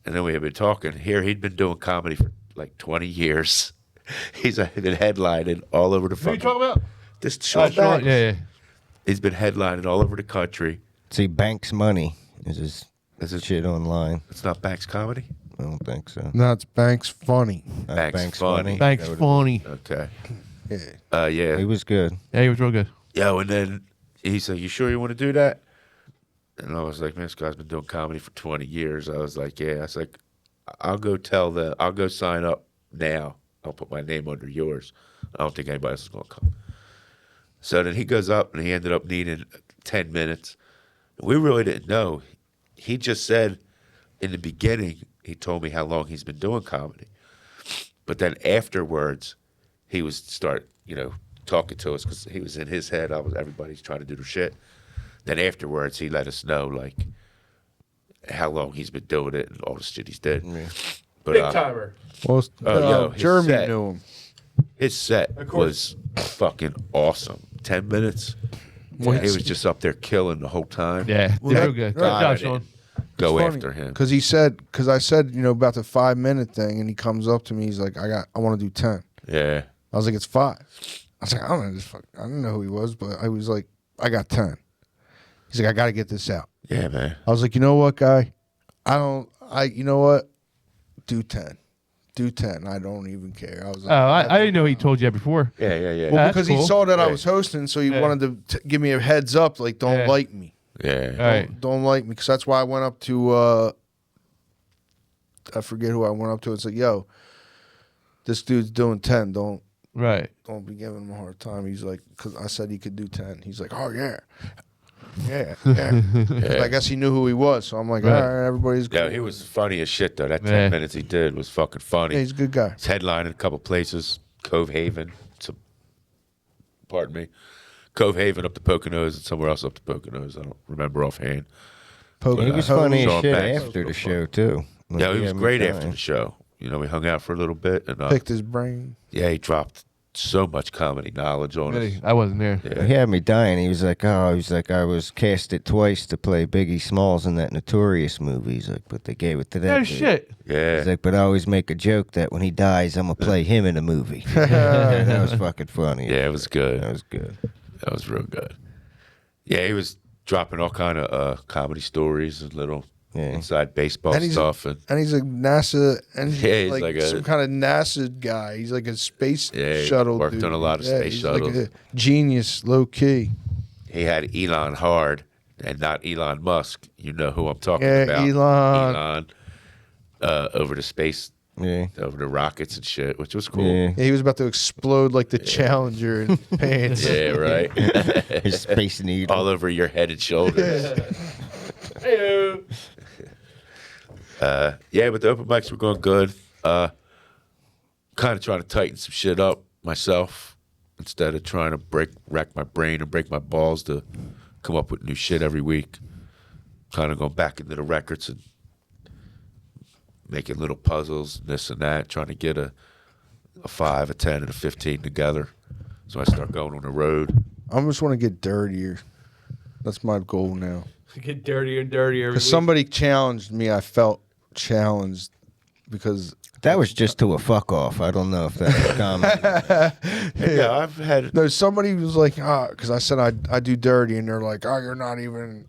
And then we had been talking. Here, he'd been doing comedy for like 20 years. He's been headlining all over the Who are you fucking... talking about? This Sean Sean. Banks. Yeah. He's been headlining all over the country. See, Banks Money is his Is it- shit online. It's not Banks Comedy? I don't think so. No, it's Banks funny. Banks Funny. Thanks, funny. Okay. Yeah. Yeah. He was good. Yeah, he was real good. Yo, and then he said, you sure you want to do that? And I was like, man, this guy's been doing comedy for 20 years. I was like, yeah. I was like, I'll go sign up now. I'll put my name under yours. I don't think anybody else is going to come. So then he goes up, and he ended up needing 10 minutes. We really didn't know. He just said in the beginning, he told me how long he's been doing comedy. But then afterwards, he was talking to us because he was in his head. Everybody's trying to do their shit. Then afterwards, he let us know like how long he's been doing it and all the shit he's did. Yeah. But, Big timer. Well, his Jeremy set. knew him. His set was fucking awesome. 10 minutes. He was just up there killing the whole time. Yeah, Well, real that- good. Good right. job, Sean. Go It's after him. because because I said about the 5-minute thing, and he comes up to me. He's like, I want to do 10. Yeah. I was like, it's 5. I was like, I don't know this fuck. I didn't know who he was, but I was like, I got 10. He's like, I got to get this out. Yeah, man. I was like, you know what, guy? You know what? Do 10. do 10. I don't even care. I was Oh, like, I didn't know he told you that before. Yeah. well, That's because cool. he saw that I Right. was hosting, so he Yeah. wanted to give me a heads up, like, don't Yeah. like me. Yeah. All right. Don't like me, because that's why I went up to, I forget who I went up to. It's like, yo, this dude's doing 10. Don't Right. be giving him a hard time. He's like, because I said he could do 10. He's like, oh, yeah. Yeah. I guess he knew who he was, so I'm like, Right. all right, everybody's cool. Yeah, he was funny as shit though. That 10 Yeah. minutes he did was fucking funny. Yeah, he's a good guy. He's headlining a couple places, Cove Haven, pardon me, Cove Haven up to Poconos and somewhere else up to Poconos. I don't remember offhand. He was funny as Sean shit Banks after the was show too. Like, Yeah, he was had me great dying. after the show. You know, we hung out for a little bit, and Picked his brain. yeah, he dropped so much comedy knowledge on us. Really? I wasn't there. Yeah. He had me dying. He was like, I was casted twice to play Biggie Smalls in that Notorious movie. He's like, but they gave it to that Oh dude. shit. Yeah. He's like, but I always make a joke that when he dies, I'm gonna play him in a movie. That was fucking funny. Yeah, it was good. That was good. That was real good. Yeah, he was dropping all kind of comedy stories and little inside baseball And he's stuff. And he's a NASA, and Yeah, he's like a- some kind of NASA guy. He's like a space Yeah, he shuttle worked dude. on a lot of space he's shuttles. Like a genius, low key. He had Elon Hard and not Elon Musk. You know who I'm talking Yeah, about. Elon. Elon over the space, Yeah. over the rockets and shit, which was cool. Yeah. Yeah, he was about to explode like the Challenger in pants. Yeah, right. His space needle. All over your head and shoulders. Yeah, but the open mics were going good. Kind of trying to tighten some shit up myself instead of trying to rack my brain and break my balls to come up with new shit every week. Kind of going back into the records and making little puzzles, this and that, trying to get a 5, a 10, and a 15 together. So I start going on the road. I just want to get dirtier. That's my goal now. Get dirtier and dirtier. Because somebody challenged me, I felt challenged because That was just to a fuck off. I don't know if that was common. Yeah, I've had. no, somebody was like, because I said I do dirty, and they're like, oh, you're not even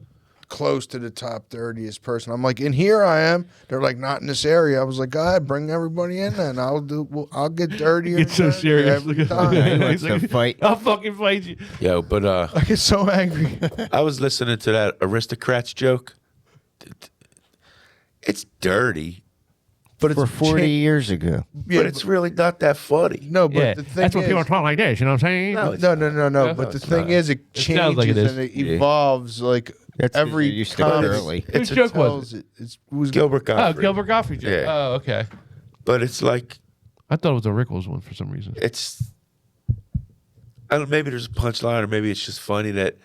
close to the top dirtiest person. I'm like, in here I am. They're like, not in this area. I was like, go ahead, bring everybody in, and I'll get dirtier. Get so and dirtier serious. every Look at time. He wants to fight. I'll fucking fight you. Yo, but I get so angry. I was listening to that aristocrats joke. It's dirty, But it's For 40 years ago. yeah, but it's really not that funny. no. But Yeah, the thing that's what is, people talk like this. You know what I'm saying? No, No. Yeah. But the it's thing not. is, it It sounds changes like it is. and it evolves. Like That's every you stick time early. Whose joke was tells it? it was Gilbert Oh, Gottfried. Gilbert Gottfried joke. Yeah. Oh, okay. But it's like I thought it was a Rickles one for some reason. it's. I don't. Maybe there's a punchline, or maybe it's just funny that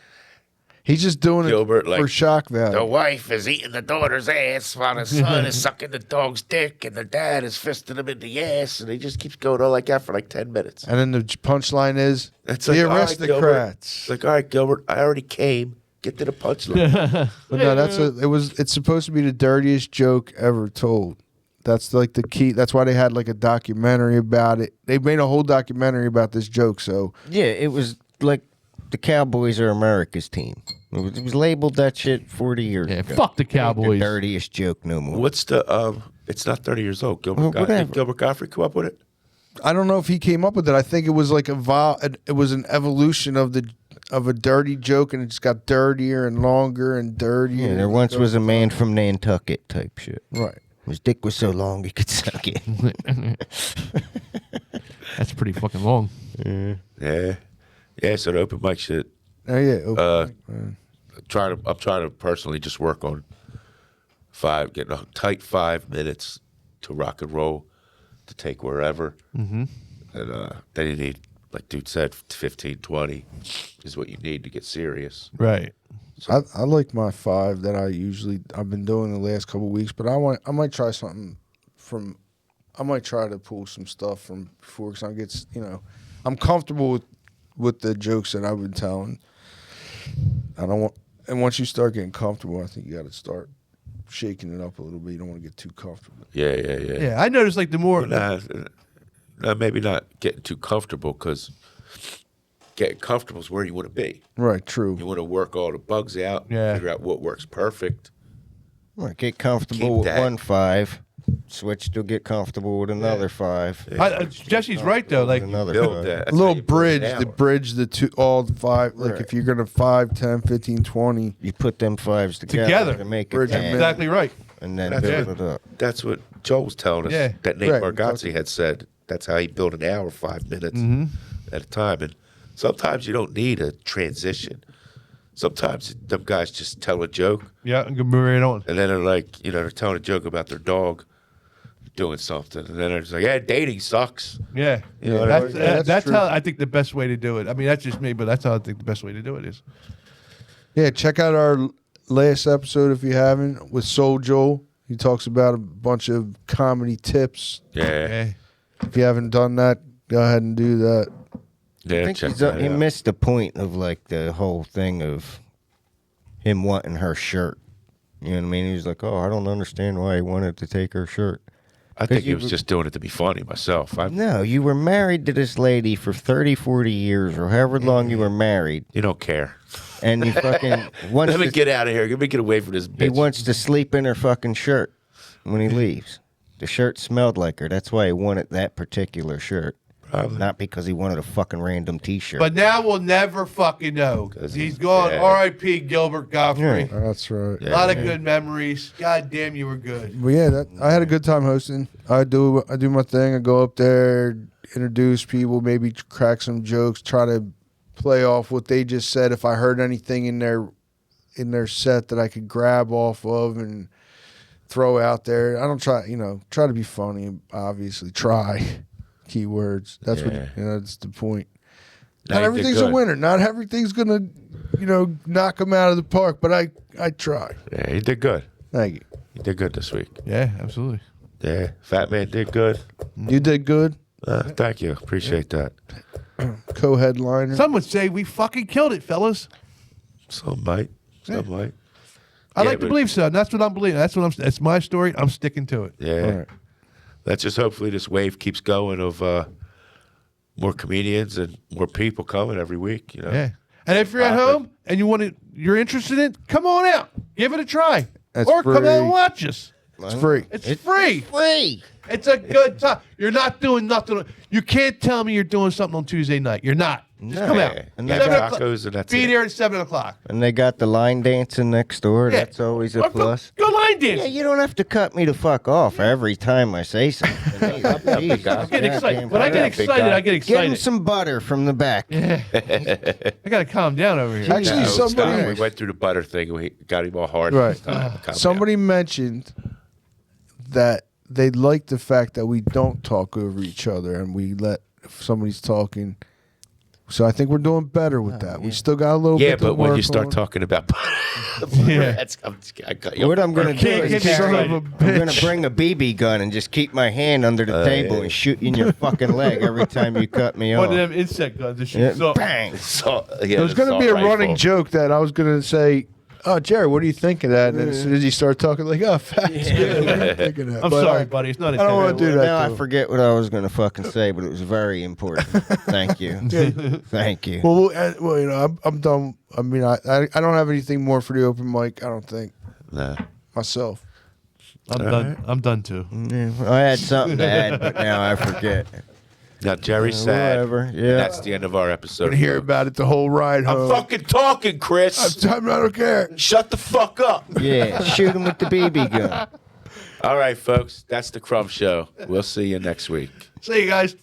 He's just doing Gilbert, it for like, shock value. the wife is eating the daughter's ass while the son is sucking the dog's dick, and the dad is fisting him in the ass, and he just keeps going on like that for like 10 minutes. And then the punchline is It's the like, all right, Gilbert. aristocrats. It's like, all right, Gilbert, I already came. Get to the punchline. But no, it's supposed to be the dirtiest joke ever told. That's like the key. That's why they had like a documentary about it. They made a whole documentary about this joke. So Yeah, it was like the Cowboys are America's team. It was labeled that shit 40 years Yeah, ago. fuck the It ain't the Cowboys. dirtiest joke no more. What's the? It's not 30 years old. Well, Did whatever. Gilbert Gottfried come up with it? I don't know if he came up with it. I think it was like it was an evolution of a dirty joke, and it just got dirtier and longer and dirtier. Yeah, there once was a man from Nantucket type shit. right. His dick was so long he could suck it. That's pretty fucking long. Yeah. Yeah. So the open mic shit. Oh yeah. I'm trying to personally just work on getting a tight 5 minutes to rock and roll to take wherever. Mm-hmm. And then you need, like dude said, 15, 20 is what you need to get serious. Right. I like my 5 that I've been doing the last couple of weeks, but I might try something I might try to pull some stuff from before, because I'm comfortable with the jokes that I've been telling. And once you start getting comfortable, I think you got to start shaking it up a little bit. You don't want to get too comfortable. Yeah. Yeah, I noticed like the more. Nah, maybe not getting too comfortable, because getting comfortable is where you want to be. Right, true. You want to work all the bugs out, Yeah. figure out what works perfect. Well, get comfortable Keep with that. 1.5. switch to get comfortable with another 5. Jesse's right though. Like Another Build 5. that. A little That's how you build bridge an to hour. bridge the two, all the 5. Like Right. if you're gonna 5, 10, 15, 20. You put them 5s together, Together. to make Bridge it them 10, in. exactly right. and then That's build it. it up. That's what Joe was telling us. Yeah. That Nate Right, Bargatze had said. That's how he built an hour, 5 minutes Mm-hmm. at a time. And sometimes you don't need a transition. Sometimes them guys just tell a joke, Yeah, and go right on. and then they're like, they're telling a joke about their dog doing something, and then they're just like, "Yeah, dating sucks." Yeah, You know what that's, I mean? that's true. how I think the best way to do it. I mean, that's just me, but that's how I think the best way to do it is. Yeah, check out our last episode if you haven't with Soul Joel. He talks about a bunch of comedy tips. Yeah, Yeah. If you haven't done that, go ahead and do that. yeah. I think check he's, that he out. missed the point of like the whole thing of him wanting her shirt. You know what I mean? He was like, "Oh, I don't understand why he wanted to take her shirt." I think he you was were- just doing it to be funny myself. No, you were married to this lady for 30, 40 years or however long you were married, You don't care. and you fucking wants Let me to, get out of here. Let me get away from this bitch. he wants to sleep in her fucking shirt when he leaves. The shirt smelled like her. That's why he wanted that particular shirt. Probably. Not because he wanted a fucking random T-shirt. But now we'll never fucking know. 'Cause He's gone. yeah. R.I.P. Gilbert Gottfried. Yeah. That's right. A lot of good memories. God damn, you were good. But yeah, I had a good time hosting. I do my thing. I go up there, introduce people, maybe crack some jokes, try to play off what they just said. If I heard anything in their set that I could grab off of and throw out there. I don't try to be funny. Obviously, try keywords. That's Yeah. what that's the point. No, Not you did everything's a good. winner. Not everything's gonna knock them out of the park. But I try. Yeah, he did good. Thank you. He did good this week. Yeah, absolutely. Yeah, Fat Man did good. You did good. Thank you. Appreciate that. Co-headliner. Some would say we fucking killed it, fellas. Some might. Some might. I Yeah, like to but- believe so. And that's what I'm believing. That's my story. I'm sticking to it. Yeah. All right. Let's just hopefully this wave keeps going of more comedians and more people coming every week. Yeah. And if you're at Profit. home and you're interested in, come on out. Give it a try. That's or come out and free. watch us. It's free. It's free. Free. It's a good time. You're not doing nothing. You can't tell me you're doing something on Tuesday night. You're not. Just No. come out. And Yeah, 7 o'clock. tacos and that's Be it. there at 7 o'clock. And they got the line dancing next door. Yeah. That's always a Or plus. Go line Yeah, dancing. you don't have to cut me the fuck off every time I say something. Jeez, guy. I get excited. goddamn When I get big excited, guy. I get Give him excited. some butter from the back. I got to calm down over here. Actually, No, it's somebody- not. We went through the butter thing. We got him all hard. Right. this time. Calm Somebody mentioned that they like the fact that we don't talk over each other and we let if somebody's talking. So I think we're doing better with that. We still got a little down. Yeah, bit to but when work you start on. talking about Yeah. I cut you What off. I'm gonna do Can't is get me Son excited. of a I'm gonna bitch. bring a BB gun and just keep my hand under the table yeah. and shoot you in your fucking leg every time you cut me One off. of them insect guns. That shoot Yeah, so- bang. So, yeah, There was going to be a running joke that I was going to say, "Oh, Jerry, what do you think of that?" And then as soon as you start talking, like, "Oh, facts, yeah, what do you think of that?" I'm But sorry, buddy. It's not I don't want to do that. Now to I him. forget what I was gonna fucking say, but it was very important. Thank you. Thank you. Well, I'm done. I mean, I don't have anything more for the open mic. I don't think Nah. myself. I'm done. I'm done too. Yeah, I had something to add, but now I forget. Now Jerry's sad. Whatever. And Yeah. that's the end of our episode. I'm gonna hear about it the whole ride I'm home. fucking talking, Chris. I don't care. Shut the fuck up. Yeah. Shoot him with the BB gun. All right, folks. That's the Crumb Show. We'll see you next week. See you guys.